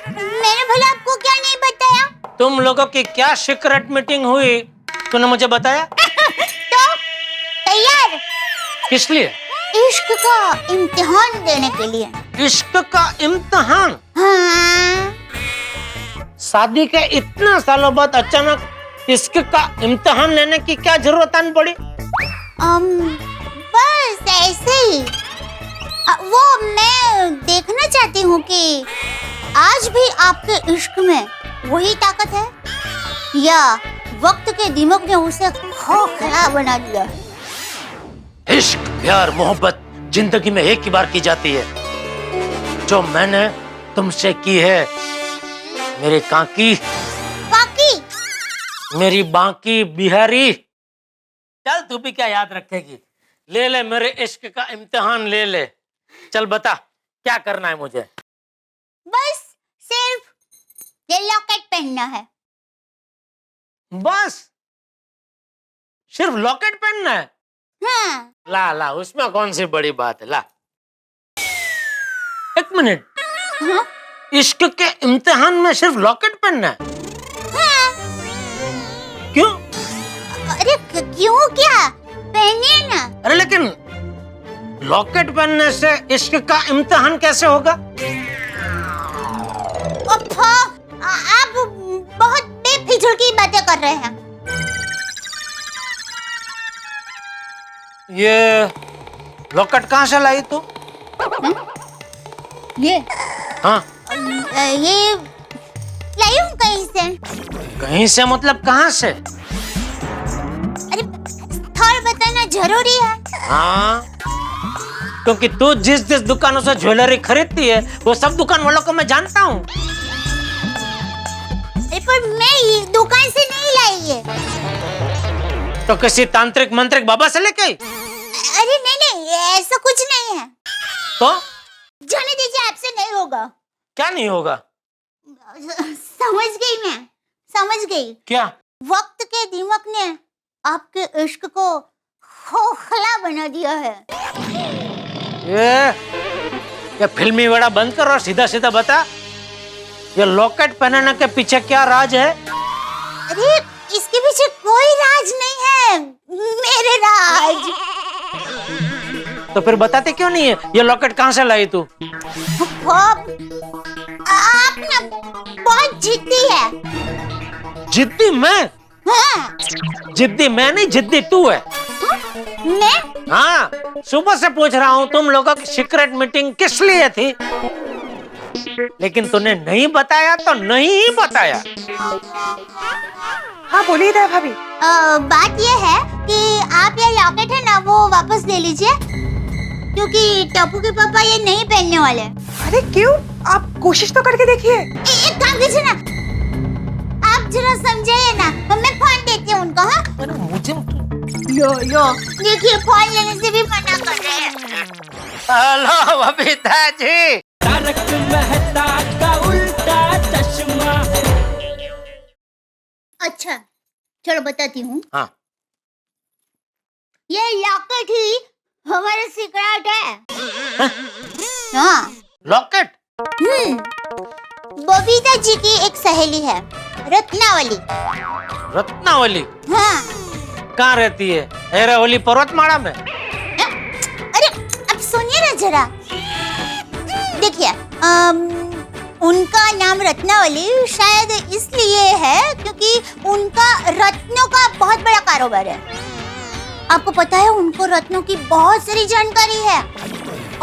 मैंने भला आपको क्या नहीं बताया? तुम लोगों की क्या सीक्रेट मीटिंग हुई, तूने मुझे बताया? तो तैयार? किस लिए? इश्क का इम्तिहान देने के लिए। इश्क का इम्तिहान? हाँ। शादी के इतने सालों बाद अचानक इश्क का इम्तिहान लेने की क्या जरूरत आन पड़ी? बस ऐसे ही। वो मैं देखना चाहती हूँ कि आज भी आपके इश्क में वही ताकत है या वक्त के दिमाग ने उसे खोखला बना दिया है। इश्क, प्यार, मोहब्बत जिंदगी में एक ही बार की जाती है। जो मैंने तुमसे की है मेरे काकी, मेरी बाकी बिहारी। चल तू भी क्या याद रखेगी। ले ले मेरे इश्क का इम्तिहान ले ले। चल बता क्या करना है मुझे। बस सिर्फ ये लॉकेट पहनना है। बस सिर्फ लॉकेट पहनना है? हाँ। ला ला, उसमें कौन सी बड़ी बात है। ला, एक मिनट। हाँ? इश्क के इम्तिहान में सिर्फ लॉकेट पहनना है? हाँ। क्यों? अरे क्यों क्या, पहनिए ना। अरे लेकिन लॉकेट पहनने से इश्क का इम्तिहान कैसे होगा? आप बहुत बेफिजूल की बातें कर रहे हैं। ये लॉकेट कहाँ से लाई तू? ये? हाँ। ये लाई हूँ कहीं से। कहीं से मतलब कहाँ से? अरे थोड़ा बताना जरूरी है। हाँ, क्योंकि तू जिस जिस दुकानों से ज्वेलरी खरीदती है वो सब दुकान वालों को मैं जानता हूँ। पर मैं ये दुकान से नहीं लाई है। तो किसी तांत्रिक मंत्रिक बाबा से लेके आई? अरे नहीं नहीं, ऐसा कुछ नहीं है। तो जाने दीजिए, आपसे नहीं होगा। क्या नहीं होगा? समझ गई मैं, समझ गई। क्या? वक्त के दिमाग ने आपके इश्क को खोखला बना दिया है। ये फिल्मी वाला बंद कर और सीधा सीधा बता, ये लॉकेट पहनाने के पीछे क्या राज है? अरे इसके पीछे कोई राज नहीं है, मेरे राज। तो फिर बताते क्यों नहीं है? ये लॉकेट कहाँ से लाई तू? आप ना बहुत जिद्दी है। जिद्दी मैं? हाँ। जिद्दी मैं नहीं, जिद्दी तू है। मैं? हाँ, सुबह से पूछ रहा हूँ तुम लोगों की सीक्रेट मीटिंग किस लिए थी, लेकिन तूने नहीं बताया तो नहीं बताया। हाँ बोलिए दया भाभी। बात ये है कि आप ये लॉकेट है ना वो वापस ले लीजिए, क्योंकि टप्पू के पापा ये नहीं पहनने वाले। अरे क्यों? आप कोशिश तो करके देखिए। एक काम कीजिए ना, आप जरा समझाइए ना, मैं फोन देती हूँ उनको। हाँ मुझे लो देखिए, फोन लेने से भी मना कर रहे हैं। हेलो बबीता जी। तारक मेहता का उल्टा चश्मा। अच्छा चलो बताती हूँ। हाँ। ये लॉकेट ही हमारा सीक्रेट है। हाँ लॉकेट? बबीता जी की एक सहेली है, रत्नावली। रत्नावली? हाँ। कहाँ रहती है? एरावली पर्वतमाला में? अरे अब सुनिए ना जरा, देखिए उनका नाम रत्नावली शायद इसलिए है क्योंकि उनका रत्नों का बहुत बड़ा कारोबार है। आपको पता है उनको रत्नों की बहुत सारी जानकारी है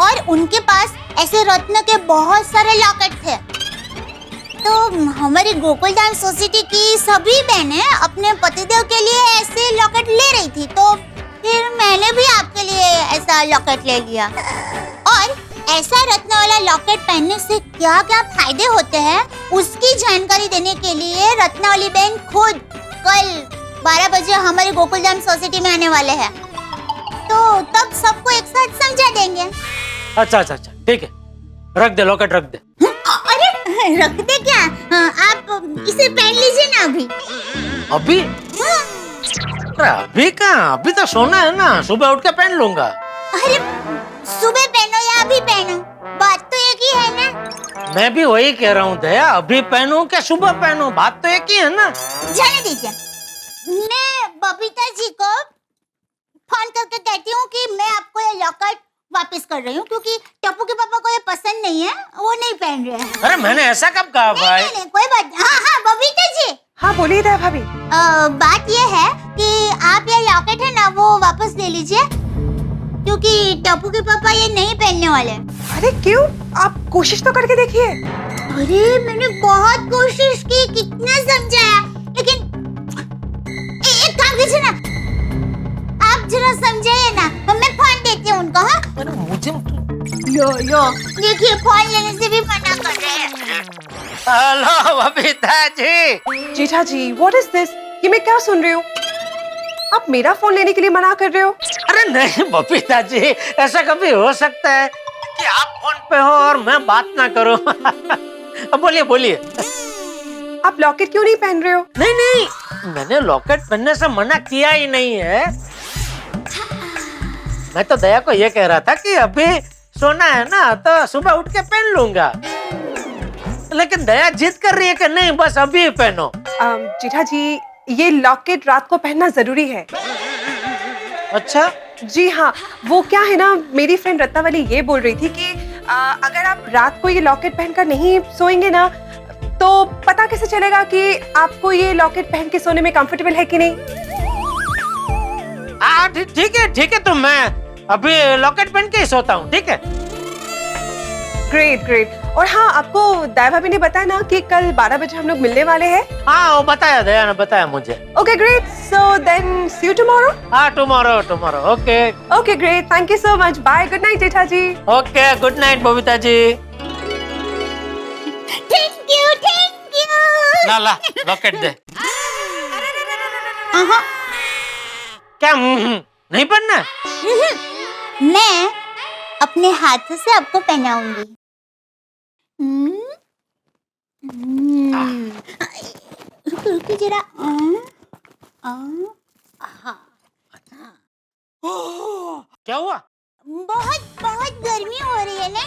और उनके पास ऐसे रत्न के बहुत सारे लॉकेट थे। तो हमारी गोकुलधाम सोसाइटी की सभी बहनें अपने पतिदेव के लिए ऐसे लॉकेट ले रही थी, तो फिर मैंने भी आपके लिए ऐसा लॉकेट ले लिया। और ऐसा रत्न वाला लॉकेट पहनने से क्या क्या फायदे होते हैं उसकी जानकारी देने के लिए रत्नावली बहन खुद कल 12 बजे हमारे गोकुलधाम सोसाइटी में आने वाले हैं, तो तब सबको एक साथ समझा देंगे। अच्छा अच्छा अच्छा ठीक है, रख दे लॉकेट, रख दे। अरे रख दे क्या? आप इसे पहन लीजिए ना अभी। अभी? अरे अभी कहाँ, अभी तो सोना है ना, सुबह उठ के पहन लूंगा। अरे सुबह पहनो या अभी पहनो, बात तो एक ही है ना। मैं भी वही कह रहा हूँ दया, अभी पहनूं क्या सुबह पहनूं, बात तो एक ही है ना। जाने दीजिए, मैं बबीता जी को फोन करके कहती हूँ कि मैं आपको ये लॉकेट वापस कर रही हूँ क्योंकि टप्पू के पापा को ये पसंद नहीं है, वो नहीं पहन रहे हैं। अरे मैंने ऐसा कब कहा भाई? नहीं, कोई बात। हाँ बबीता जी। हाँ बोलिए दया भाभी। बात ये है कि आप ये लॉकेट है ना वो वापस ले लीजिए क्योंकि टप्पू के पापा ये नहीं पहनने वाले। अरे क्यों? आप कोशिश तो करके देखिए। अरे मैंने बहुत कोशिश की, कितना समझाया, लेकिन एक काम कीजिए ना, आप जरा समझाइए ना, मैं फोन देती हूँ उनको। हाँ मुझे लो देखिए फोन लेने से भी मना कर रहे हैं। Hello Babita ji. Jetha ji, what is this? ये मैं क्या सुन रही हूँ? आप मेरा फोन लेने के लिए मना कर रहे हो? अरे नहीं बबीता जी, ऐसा कभी हो सकता है कि आप फोन पे हो और मैं बात ना करूं? अब बोलिए। आप लॉकेट क्यों नहीं पहन रहे हो? नहीं, मैंने लॉकेट पहनने से मना किया ही नहीं है। मैं तो दया को ये कह रहा था कि अभी सोना है ना तो सुबह उठ के पहन लूंगा, लेकिन दया जिद कर रही है कि नहीं बस अभी पहनो। जेठा जी, ये लॉकेट रात को पहनना जरूरी है। अच्छा जी हाँ, वो क्या है ना, मेरी फ्रेंड रत्नावली ये बोल रही थी कि अगर आप रात को ये लॉकेट पहनकर नहीं सोएंगे ना तो पता कैसे चलेगा कि आपको ये लॉकेट पहन के सोने में कंफर्टेबल है कि नहीं? ठीक है, तो मैं अभी लॉकेट पहन के ही सोता हूँ। ठीक है, ग्रेट। और हाँ, आपको दया भाभी ने बताया ना कि कल 12 बजे हम लोग मिलने वाले हैं। हाँ वो बताया, दया ने बताया मुझे। Okay great, so then see you tomorrow. हाँ tomorrow. Okay great, thank you so much. Bye, good night Jetha ji. Okay, good night Babita ji. Thank you. ला लॉकेट दे। क्या नहीं पहनना? मैं अपने हाथों से आपको पहनाऊंगी। रुको जरा। क्या हुआ? बहुत गर्मी हो रही है ना,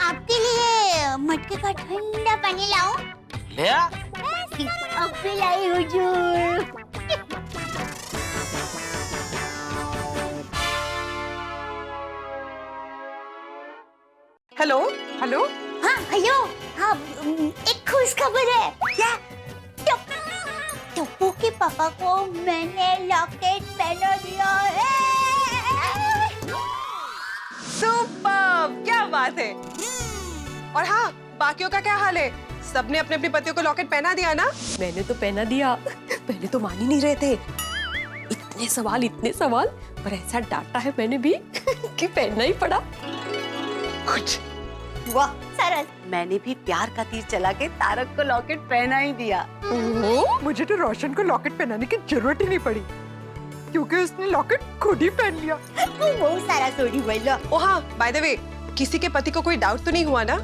आपके लिए मटके का ठंडा पानी लाऊं? ले आ। अब भी लाई हुजूर। हेलो। हाँ हेलो। हाँ एक खुश खबर है। क्या? टप्पू के पापा को मैंने लॉकेट पहना दिया है। सुपर्ब, क्या बात है। और हाँ, बाकियों का क्या हाल है? सबने अपने अपने पतियों को लॉकेट पहना दिया ना? मैंने तो पहना दिया। पहले तो मान ही नहीं रहे थे, इतने सवाल, पर ऐसा डांटा है मैंने भी कि पहनना ही पड़ा। कुछ वाह सरस, मैंने भी प्यार का तीर चला के तारक को लॉकेट पहना ही दिया। मुझे तो रोशन को लॉकेट पहनाने की जरूरत ही नहीं पड़ी क्योंकि उसने लॉकेट खुद ही पहन लिया। बहुत सारा सोडी बोलो। ओ हाँ, बाय द वे, किसी के पति को कोई डाउट तो नहीं हुआ ना?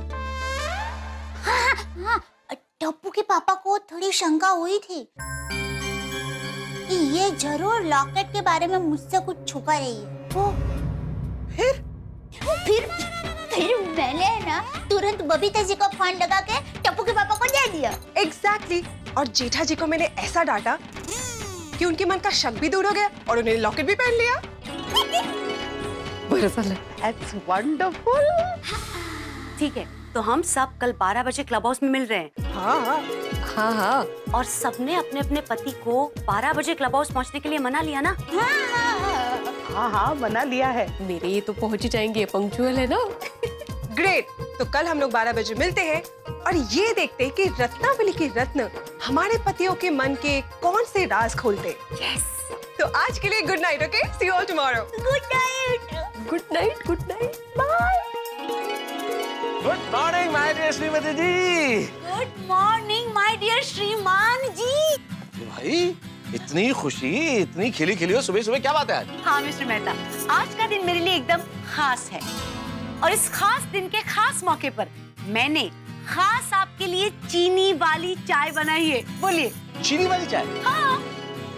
हाँ, टप्पू के पापा को थोड़ी शंका हुई थी कि ये जरूर लॉकेट के बारे में मुझसे कुछ छुपा रही है। फिर मैंने ना तुरंत बबीता जी को फोन लगा के टप्पू के पापा को दे दिया। एग्जैक्टली। और जेठा जी को मैंने ऐसा डांटा कि उनके मन का शक भी दूर हो गया और उन्होंने लॉकेट भी पहन लिया। That's wonderful। ठीक है, तो हम सब कल 12 बजे क्लब हाउस में मिल रहे हैं। हाँ। और सबने अपने अपने पति को 12 बजे क्लब हाउस पहुंचने के लिए मना लिया ना? हाँ मना लिया है। मेरे ये तो पहुंच ही जाएंगे, पंक्चुअल है ना। ग्रेट, तो कल हम लोग 12 बजे मिलते हैं और ये देखते हैं कि रत्नावली की रत्न हमारे पतियों के मन के कौन से राज खोलते। यस। तो आज के लिए good night. Okay, see you all tomorrow. Good night. Bye. Good morning my dear Shrimati ji. Good morning my dear Shriman ji. भाई इतनी खुशी, इतनी खिली खिली हो सुबह सुबह, क्या बात है आज? हाँ मिस्टर मेहता, आज का दिन मेरे लिए एकदम खास है और इस खास दिन के खास मौके पर मैंने खास आपके लिए चीनी वाली चाय बनाई है। बोलिए। चीनी वाली चाय? हाँ।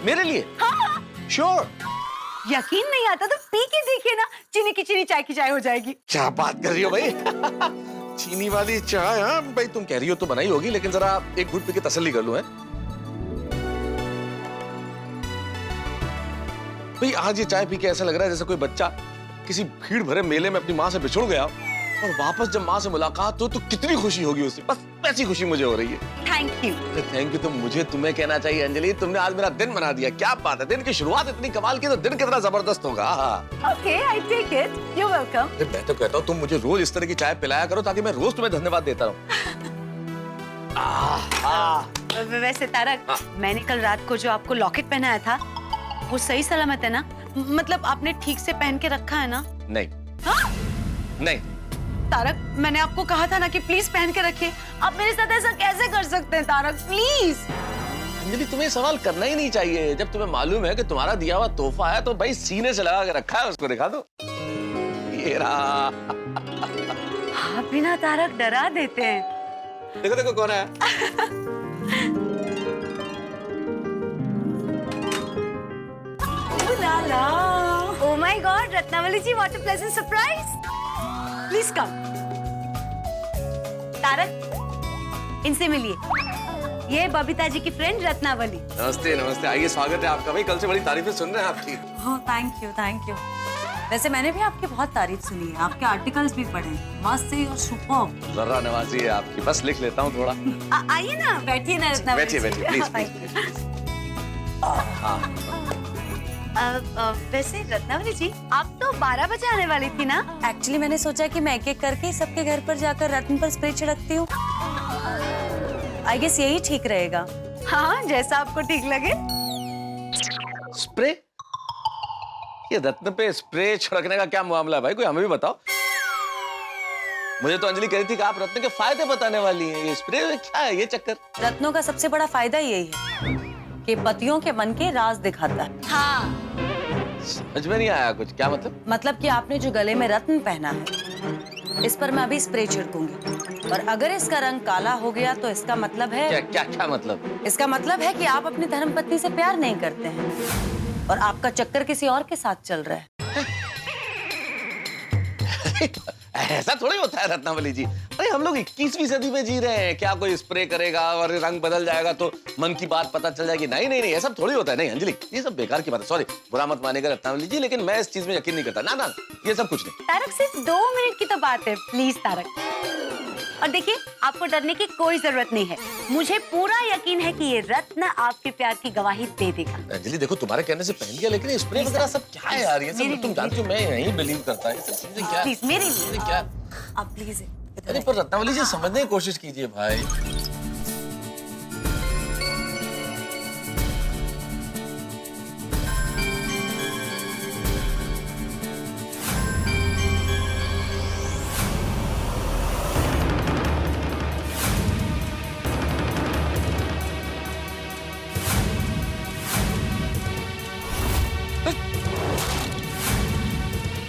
मेरे लिए? हाँ। श्योर। यकीन नहीं आता तो पी के देखिए ना, चीनी की चीनी चाय की चाय हो जाएगी। क्या बात कर रही हो भाई? चीनी वाली चाय? हाँ भाई, तुम कह रही हो तो बनाई होगी, लेकिन जरा एक घूंट पी के तसल्ली कर लूं। है भाई, आज ये चाय पी के ऐसा लग रहा है जैसे कोई बच्चा किसी भीड़ भरे मेले में अपनी माँ से बिछुड़ गया और वापस जब माँ से मुलाकात हो तो कितनी खुशी होगी उसे, बस वैसी खुशी मुझे हो रही है। Thank you. थैंक यू तो मुझे तुम्हें कहना चाहिए अंजलि, तुमने आज मेरा दिन बना दिया। क्या बात है, दिन की शुरुआत इतनी कमाल की तो दिन कितना जबरदस्त होगा। Okay, I take it, you welcome. मैं तो कहता हूँ तुम मुझे रोज इस तरह की चाय पिलाया करो ताकि मैं रोज तुम्हें धन्यवाद देता रहूं। वैसे तारक, मैंने कल रात को जो आपको लॉकेट पहनाया था वो सही सलामत है ना? मतलब आपने ठीक से पहन के रखा है ना? नहीं। हाँ? नहीं तारक, मैंने आपको कहा था ना कि प्लीज पहन के रखिए। आप मेरे साथ ऐसा कैसे कर सकते हैं तारक, प्लीज। अंजलि तुम्हें सवाल करना ही नहीं चाहिए। जब तुम्हें मालूम है कि तुम्हारा दिया हुआ तोहफा है तो भाई सीने से लगा के रखा है, उसको दिखा दो। ये रहा। आप भी ना तारक डरा देते हैं। देखो देखो कौन है। Oh my god, Ratnavali ji, what a pleasant surprise. Please come. Tarak, इनसे मिलिए। ये बबीता जी की फ्रेंड रत्नावली। नमस्ते नमस्ते, आइए, स्वागत है आपका। भाई कल से बड़ी तारीफें सुन रहे हैं आपकी। हाँ, थैंक यू थैंक यू। वैसे मैंने भी आपकी बहुत तारीफ सुनी है, आपके आर्टिकल्स भी पढ़े, मस्त है और सुपर्ब। जरा नवाजी है आपकी, बस लिख लेता हूँ थोड़ा। आइए ना, बैठिए ना रत्नावली। बैठिए बैठिए प्लीज प्लीज। वैसे रत्नावली जी, आप तो 12 बजे आने वाली थी ना? एक्चुअली मैंने सोचा कि मैं एक एक करके सबके घर पर जाकर रत्न पर स्प्रे छिड़कती हूँ। आई गेस यही ठीक रहेगा। हाँ, जैसा आपको ठीक लगे। स्प्रे? ये रत्न पे स्प्रे छिड़कने का क्या मामला है भाई, कोई हमें भी बताओ। मुझे तो अंजलि कह रही थी कि आप रत्न के फायदे बताने वाली हैं, ये स्प्रे क्या है, ये चक्कर? रत्नों का सबसे बड़ा फायदा यही है कि पतियों के मन के राज दिखाता है। हाँ। समझ में नहीं आया कुछ, क्या मतलब? मतलब कि आपने जो गले में रत्न पहना है, इस पर मैं अभी स्प्रे छिड़कूंगी और अगर इसका रंग काला हो गया तो इसका मतलब है क्या क्या क्या मतलब? इसका मतलब है कि आप अपनी धर्मपत्नी से प्यार नहीं करते हैं और आपका चक्कर किसी और के साथ चल रहा है। ऐसा थोड़ी होता है रत्नावली जी। अरे हम लोग 21वीं सदी में जी रहे हैं, क्या कोई स्प्रे करेगा और रंग बदल जाएगा तो मन की बात पता चल जाएगी? नहीं नहीं नहीं, ये सब थोड़ी होता है। नहीं अंजलि, ये सब बेकार की बात है। सॉरी, बुरा मत मानेगा रत्नावली जी, लेकिन मैं इस चीज में यकीन नहीं करता। ना ना, ये सब कुछ नहीं। तारक, सिर्फ 2 मिनट की तो बात है, प्लीज तारक। और देखिए, आपको डरने की कोई जरूरत नहीं है। मुझे पूरा यकीन है कि ये रत्न आपके प्यार की गवाही दे देगा। अंजलि देखो, तुम्हारे कहने से पहन गया, लेकिन स्प्रे वगैरह सब क्या है यार? ये सब तुम जानती हो, मैं नहीं बिलीव करता है। ये सब चीजें क्या? प्लीज मेरे लिए क्या? आप प्लीज। अरे पर रत्नावली जी समझने की कोशिश कीजिए भाई।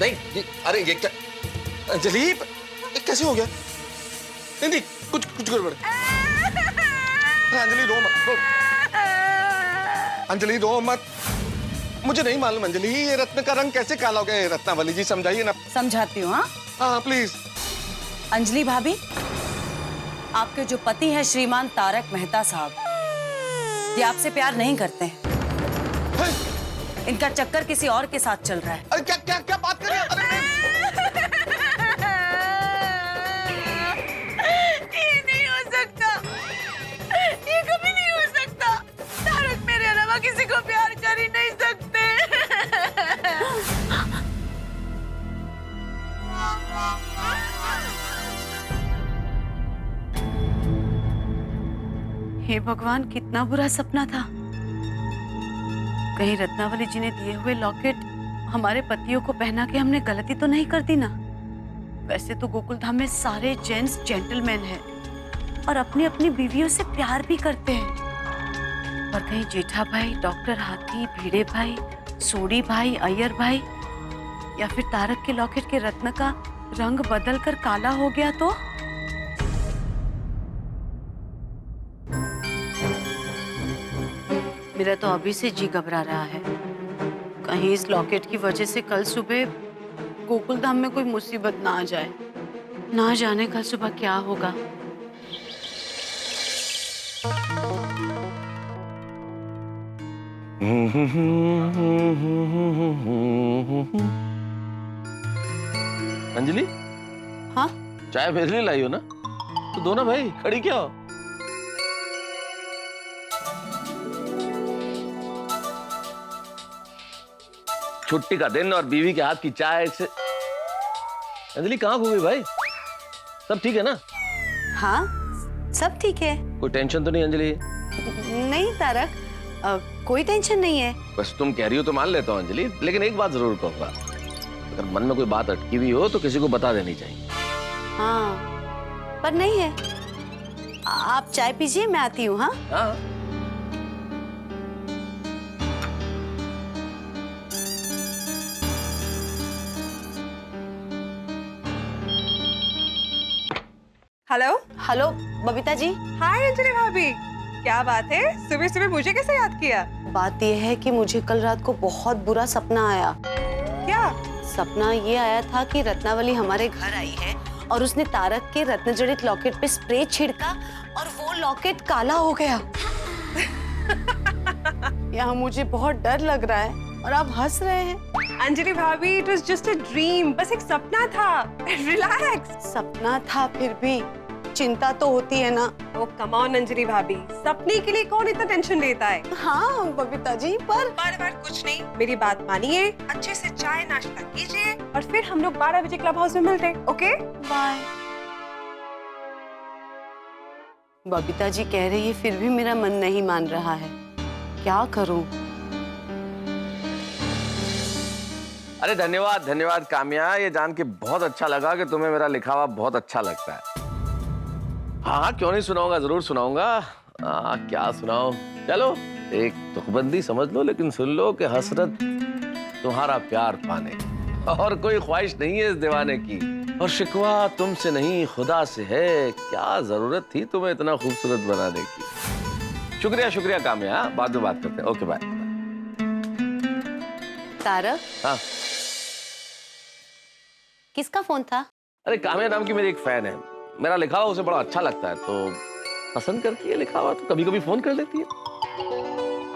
नहीं, अरे ये क्या अंजलि, ये कैसे हो गया? नहीं नहीं, कुछ कुछ गड़बड़ है। अंजलि रो मत, रो। अंजलि रो मत। मुझे नहीं मालूम अंजलि, ये रत्न का रंग कैसे काला हो गया? रत्नावली जी समझाइए ना। समझाती हूँ। हाँ हाँ प्लीज। अंजलि भाभी, आपके जो पति हैं श्रीमान तारक मेहता साहब, ये आपसे प्यार नहीं करते हैं। इनका चक्कर किसी और के साथ चल रहा है। अरे क्या क्या क्या बात कर रहे हैं? ये नहीं हो सकता, ये कभी नहीं हो सकता। तारक मेरे अलावा किसी को प्यार कर ही नहीं सकते। हे भगवान, कितना बुरा सपना था। कहीं रत्नावली जी ने दिए हुए लॉकेट हमारे पतियों को पहना के हमने गलती तो नहीं कर दी ना? वैसे तो गोकुलधाम में सारे जेंट्स जेंटलमैन हैं और अपनी अपनी बीवियों से प्यार भी करते हैं, पर कहीं जेठा भाई, डॉक्टर हाथी, भिड़े भाई, सोडी भाई, अय्यर भाई या फिर तारक के लॉकेट के रत्न का रंग बदल कर काला हो गया तो? मेरा तो अभी से जी घबरा रहा है, कहीं इस लॉकेट की वजह से कल सुबह गोकुलधाम में कोई मुसीबत ना आ जाए। ना जाने कल सुबह क्या होगा। अंजलि, हाँ चाय मेरे लिए लाई हो ना? तो दो ना भाई, खड़ी क्या हो? छुट्टी का दिन और बीवी के हाथ की चाय से। अंजलि कहाँ खो गई भाई? सब ठीक है ना? हाँ सब ठीक है। कोई टेंशन तो नहीं अंजलि? नहीं तारक, कोई टेंशन नहीं है। बस तुम कह रही हो तो मान लेता हूँ अंजलि, लेकिन एक बात जरूर कहूंगा, अगर मन में कोई बात अटकी हुई हो तो किसी को बता देनी चाहिए। हाँ पर नहीं है। आप चाय पीजिए, मैं आती हूँ। हाँ हाँ। हेलो हेलो बबीता जी। हाय अंजलि भाभी, क्या बात है? सुबह सुबह मुझे कैसे याद किया? बात यह है कि मुझे कल रात को बहुत बुरा सपना आया। क्या सपना ये आया था कि रत्नावली हमारे घर आई है और उसने तारक के रत्न जड़ित लॉकेट पे स्प्रे छिड़का और वो लॉकेट काला हो गया। यहाँ मुझे बहुत डर लग रहा है और आप हंस रहे हैं। अंजलि भाभी, it was just a dream, बस एक सपना था। रिलैक्स। सपना था फिर भी चिंता तो होती है ना। ओ कम ऑन अंजलि भाभी, सपने के लिए कौन इतना टेंशन लेता है? हाँ बबीता जी, पर कुछ नहीं, मेरी बात मानिए, अच्छे से चाय नाश्ता कीजिए और फिर हम लोग 12 बजे क्लब हाउस में मिलते हैं। Okay bye. बबीता जी कह रही है फिर भी मेरा मन नहीं मान रहा है, क्या करूं? अरे धन्यवाद धन्यवाद काम्या, ये जान के बहुत अच्छा लगा कि तुम्हें मेरा लिखा हुआ बहुत अच्छा लगता है। हाँ क्यों नहीं सुनाऊंगा, जरूर सुनाऊंगा। क्या सुनाओ, चलो एक तुकबंदी समझ लो, लेकिन सुन लो कि हसरत तुम्हारा प्यार पाने और कोई ख्वाहिश नहीं है इस दीवाने की, और शिकवा तुमसे नहीं खुदा से है, क्या जरूरत थी तुम्हें इतना खूबसूरत बनाने की। शुक्रिया शुक्रिया काम्या, बाद में बात करते हैं। Okay bye. तारक, हाँ किसका फोन था? अरे काम्या नाम की मेरी एक फैन है, मेरा लिखा हुआ उसे बड़ा अच्छा लगता है, तो पसंद करती है लिखा हुआ, तो कभी कभी फोन कर लेती है।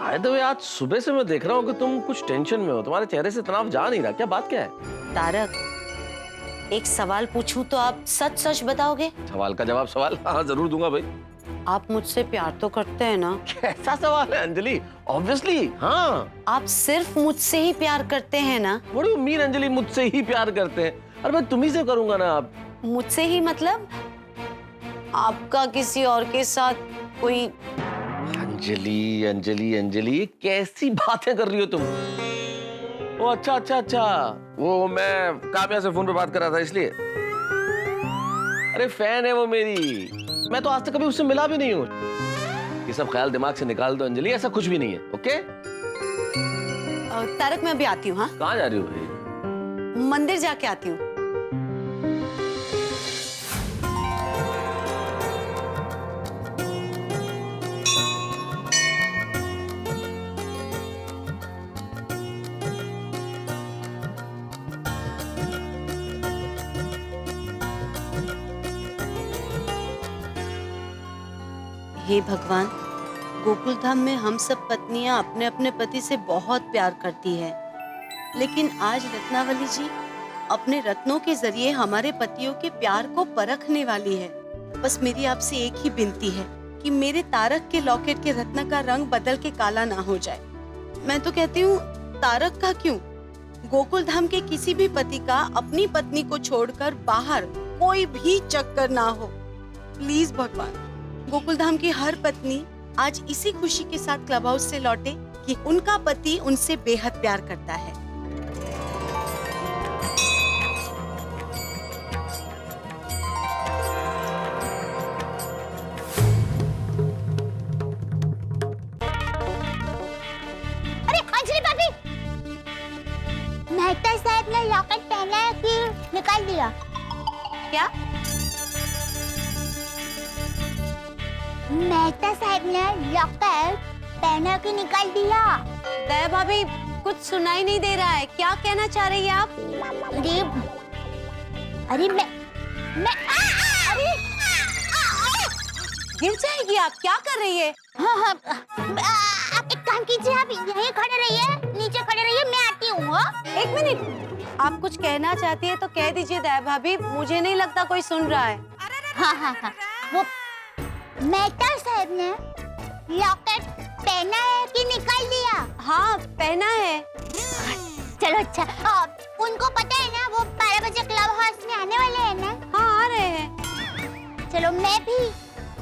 आए तो आज सुबह से मैं देख रहा हूँ कि तुम कुछ टेंशन में हो, तुम्हारे चेहरे से तनाव जा नहीं रहा, क्या बात क्या है? तारक, एक सवाल पूछूं तो आप सच सच बताओगे? सवाल का जवाब सवाल, हाँ जरूर दूंगा भाई। आप मुझसे प्यार तो करते हैं ना? कैसा सवाल है अंजलि? ऑब्वियसली हाँ। आप सिर्फ मुझसे ही प्यार करते हैं ना? What do you mean Anjali, मुझसे ही प्यार करते हैं? अरे मैं तुम्ही से करूंगा ना। आप मुझसे ही मतलब आपका किसी और के साथ कोई? अंजलि अंजलि अंजलि, कैसी बातें कर रही हो तुम? ओ अच्छा अच्छा अच्छा, वो मैं काम्या से फोन पे बात कर रहा था इसलिए। अरे फैन है वो मेरी, मैं तो आज तक कभी उससे मिला भी नहीं हूँ। ये सब ख्याल दिमाग से निकाल दो अंजलि, ऐसा कुछ भी नहीं है। ओके तारक, मैं अभी आती हूँ। हाँ कहाँ जा रही हो भाई? मंदिर जाके आती हूँ। हे भगवान, गोकुल धाम में हम सब पत्नियां अपने अपने पति से बहुत प्यार करती है, लेकिन आज रत्नावली जी अपने रत्नों के जरिए हमारे पतियों के प्यार को परखने वाली है। बस मेरी आपसे एक ही विनती है कि मेरे तारक के लॉकेट के रत्न का रंग बदल के काला ना हो जाए। मैं तो कहती हूँ तारक का क्यों, गोकुल धाम के किसी भी पति का अपनी पत्नी को छोड़कर बाहर कोई भी चक्कर ना हो। प्लीज भगवान, गोकुल धाम की हर पत्नी आज इसी खुशी के साथ क्लब हाउस से लौटे कि उनका पति उनसे बेहद प्यार करता है। अरे अंजलि भाभी, मेहता साहब ने लॉकेट पहना है कि निकाल दिया? क्या? मेहता साहब ने लॉकेट पहना कि निकाल दिया? दया भाभी, कुछ सुनाई नहीं दे रहा है, क्या कहना चाह रही है आप? अरे मैं अरे गिर जाएगी आप, क्या कर रही है? हाँ, आप एक काम कीजिए, आप यहीं खड़े रहिए, नीचे खड़े रहिए, मैं आती हूँ। हो? एक मिनट, आप कुछ कहना चाहती है तो कह दीजिए दया भाभी, मुझे नहीं लगता कोई सुन रहा है। हाँ, वो मेहता साहब ने लॉकेट पहना है कि निकाल दिया? हाँ, पहना है। चलो अच्छा, उनको पता है ना वो 12 बजे क्लब हाउस में आने वाले हैं ना? हाँ, आ रहे हैं। चलो मैं भी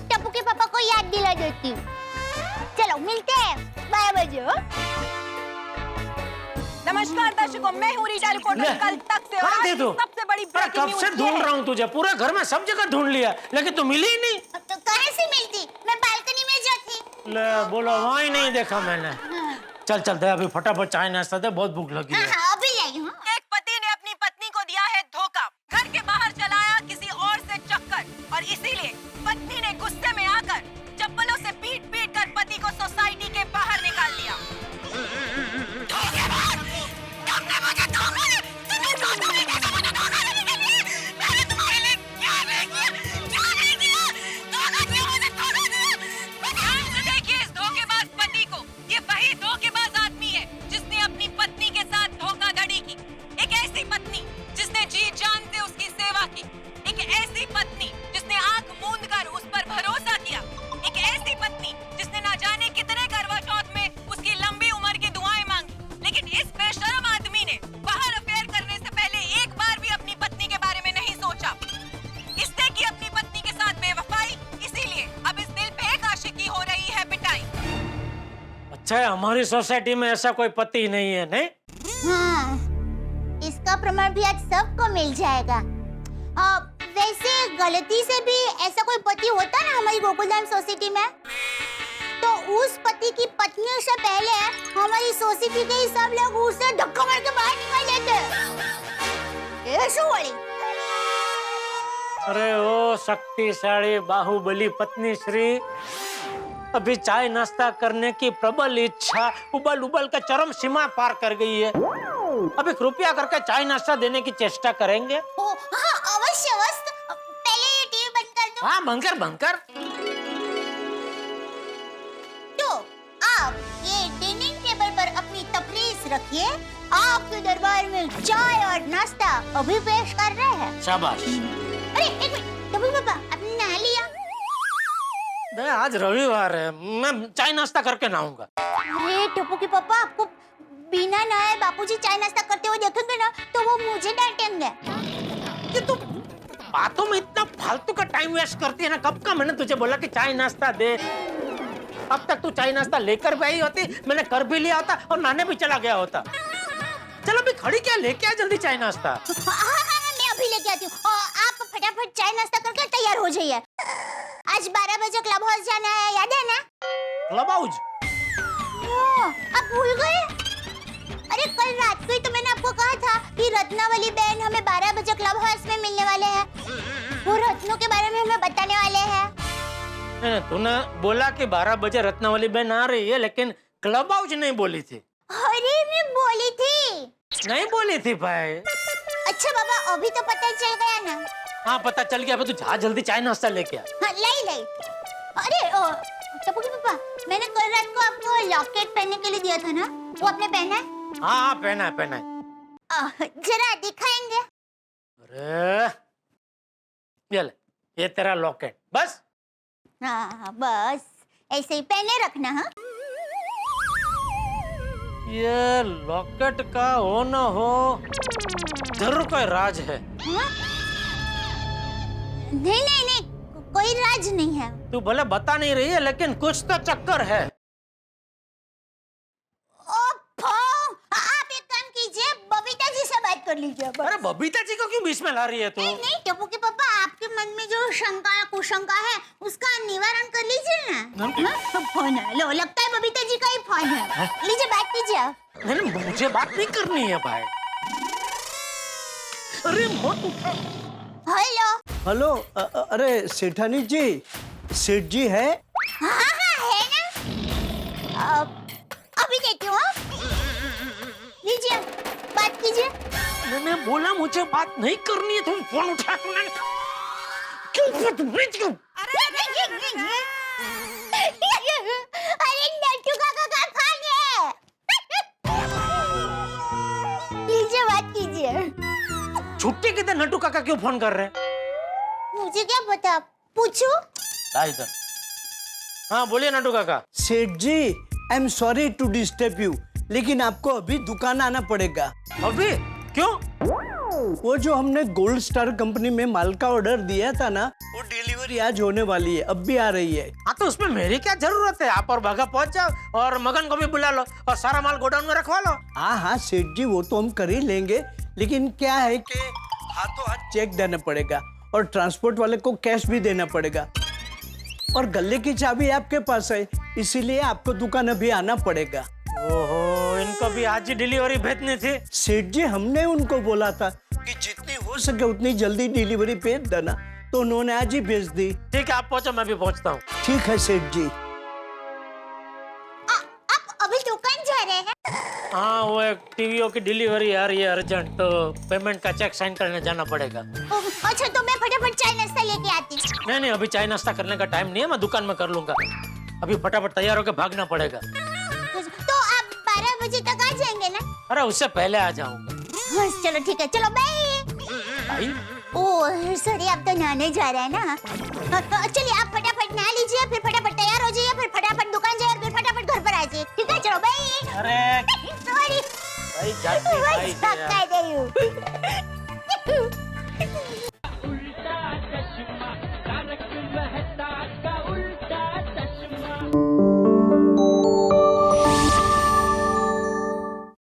टप्पू के पापा को याद दिला देती हूँ। चलो मिलते हैं 12 बजे। नमस्कार दर्शकों, मैं हूँ रीटा रिपोर्टर कल तक से और आज की सबसे बड़ी ब्रेकिंग कब न्यूज़ से ये ढूंढ है। रहा हूँ तुझे, पूरे घर में सब जगह ढूंढ लिया लेकिन तू मिली ही नहीं। तो कहाँ से मिलती? मैं बालकनी में जो थी। ले बोलो, वहाँ ही नहीं देखा मैंने। चल चल दे, अभी फटाफट चाय नाश्ता दे, बहुत भूख लगी है। हाँ, अभी लाई हूँ। एक पति ने अपनी पत्नी को दिया है धोखा, घर के बाहर चलाया किसी और से चक्कर और इसीलिए पत्नी ने गुस्से में आकर चप्पलों से पीट-पीट कर पति को सोसाइटी के बाहर निकाल दिया। तुमने मुझे धोखा दिया, तुमने धोखा दिया, मुझे धोखा नहीं दिया। मैंने तुम्हारे लिए क्या नहीं किया, क्या नहीं किया, धोखा दिया, मुझे धोखा दिया। ध्यान से देखिए इस धोखेबाज पति को, ये वही धोखेबाज आदमी है जिसने अपनी पत्नी के साथ धोखाधड़ी की। एक ऐसी पत्नी जिसने जी जान से उसकी सेवा की, एक ऐसी पत्नी जिसने आंख मूंद कर उस पर भरोसा किया, एक ऐसी पत्नी जिसने ना जाने कितने करवा चौथ में उसकी लंबी उम्र की दुआएं मांगी, लेकिन इस बेशर्म आदमी ने बाहर अफेयर करने से पहले एक बार भी अपनी पत्नी के बारे में नहीं सोचा। इसने की अपनी पत्नी के साथ बेवफाई, इसीलिए अब इस दिल पे एक आशिकी हो रही है पिटाई। अच्छा है हमारी सोसाइटी में ऐसा कोई पति नहीं है, नहीं? हाँ, इसका प्रमाण भी आज सबको मिल जाएगा। वैसे गलती से भी ऐसा कोई पति होता ना हमारी गोकुलधाम सोसाइटी में, तो उस पति की पत्नी से पहले हमारी सोसाइटी के ही सब लोग उसे धक्का मार के बाहर निकाल देते। ये शो वाली। अरे ओ शक्तिशाली बाहुबली पत्नी श्री, अभी चाय नाश्ता करने की प्रबल इच्छा उबल उबल कर चरम सीमा पार कर गई है। अभी कृपया करके चाय नाश्ता देने की चेष्टा करेंगे। हाँ, अवश्य अवश्य। पहले ये टीवी बंद कर दो। हाँ, बंद कर। तो आप ये डाइनिंग टेबल पर अपनी तफरीश रखिए। आपके दरबार में चाय और नाश्ता अभी पेश कर रहे हैं। शाबाश। अरे एक मिनट, टप्पू पापा आपने नहा लिया? नहीं, आज रविवार है, मैं चाय नाश्ता करके नहाऊंगा। अरे टप्पू के पापा, आपको बिना नहाए बापूजी चाय नाश्ता करते हुए देखेंगे ना तो वो मुझे डांटेंगे। ये तू बातों में इतना फालतू का टाइम वेस्ट करती है ना। कब का मैंने तुझे बोला कि चाय नाश्ता दे, अब तक तू चाय नाश्ता लेकर भी आई होती, मैंने कर भी लिया होता और नहाने भी चला गया होता। चलो अभी खड़ी क्या, लेके आ जल्दी चाय नाश्ता। हाँ, मैं अभी लेके आती हूँ। आप फटाफट चाय नाश्ता करके तैयार हो जाइए। आज 12 बजे क्लब हाउस जाना है, याद है ना? Club house? आप भूल गए? अरे कल रात को ही तो मैंने आपको कहा था कि रत्नावली बहन हमें 12 बजे क्लब हाउस में मिलने वाले हैं। वो रत्नों के बारे में हमें बताने वाले हैं। तूने बोला कि 12 बजे रत्नावली बहन आ रही है, लेकिन क्लब हाउस नहीं बोली थी। अरे मैं बोली थी। नहीं बोली थी भाई। अच्छा बाबा, अभी तो पता चल गया ना? हाँ पता चल गया। तू जा जल्दी चाय नाश्ता लेके आ। हाँ, लाई। अरे टप्पू के पापा, मैंने कल रात को आपको लॉकेट पहनने के लिए दिया था ना, वो आपने पहना है? हाँ, पहना है। जरा दिखाएंगे? अरे ये ले, ये तेरा लॉकेट, बस। हाँ, बस ऐसे ही पहने रखना। हाँ, ये लॉकेट का हो न हो जरूर कोई राज है। हाँ? नहीं, कोई राज नहीं है। तू भले बता नहीं रही है, लेकिन कुछ तो चक्कर है। आप एक काम कीजिए, बबीता जी से बात कर लीजिए। अरे बबीता जी को क्यों बीच में ला रही है तू? नहीं टप्पू के पापा, आपके मन में जो शंका या कुशंका है उसका निवारण कर लीजिए ना। फोन है, लो लगता है बबीता जी का ही फोन है। लीजिए बात कीजिए आप। नहीं, मुझे बात नहीं करनी है भाई। अरे हेलो, अरे सेठानी जी, सेठ जी है? हाँ, है ना। अभी देती हूँ। लीजिए, बात कीजिए। मैंने बोला मुझे बात नहीं करनी है, तुम फोन उठा तूने क्यों? अरे नट्टू काका का फोन है। काका क्यों फोन कर रहे हैं? मुझे क्या पता, पूछो। ला इधर। हाँ बोलिए Natu Kaka. Seth ji, I am sorry to disturb you, लेकिन आपको अभी दुकान आना पड़ेगा। अभी? क्यों? वो जो हमने गोल्ड स्टार कंपनी में माल का ऑर्डर दिया था ना, वो डिलीवरी आज होने वाली है, अब भी आ रही है। हाँ तो उसमें मेरी क्या जरूरत है? आप और भागा पहुंच जाओ और मगन को भी बुला लो और सारा माल गोडाउन में रखवा लो। हाँ हाँ सेठ जी, वो तो हम कर ही लेंगे, लेकिन क्या है कि हाथों हाथ चेक देना पड़ेगा और ट्रांसपोर्ट वाले को कैश भी देना पड़ेगा, और गले की चाबी आपके पास है, इसीलिए आपको दुकान अभी आना पड़ेगा। ओहो, इनको भी आज ही डिलीवरी भेजनी थी। सेठ जी, हमने उनको बोला था कि जितनी हो सके उतनी जल्दी डिलीवरी भेज देना, तो उन्होंने आज ही भेज दी। ठीक है, आप पहुंचो, मैं भी पहुंचता हूँ। ठीक है सेठ जी। आप अभी दुकान जा रहे हैं? हाँ, वो एक टीवीओ की डिलीवरी आ रही है अर्जेंट, तो पेमेंट का चेक साइन करने जाना पड़ेगा। अच्छा, तो मैं फटाफट चाय नाश्ता लेके आती हूँ। नहीं, अभी चाय नाश्ता करने का टाइम नहीं है, मैं दुकान में कर लूंगा। अभी फटाफट तैयार होकर भागना पड़ेगा। तो आप 12 बजे तक आ जाएंगे ना? अरे उससे पहले आ जाऊंगा। हाँ, चलो ठीक है, चलो बाय। ओह सॉरी, आप तो नहाने जा रहे हैं ना? चलिए, आप फटाफट नहा लीजिए, फिर फटाफट तैयार हो जाइए, फिर फटाफट दुकान जाइए, फिर फटाफट घर पर आ जाइए। ठीक है, चलो बाय। अरे सॉरी, भाई जाती भाई कर रही हूँ।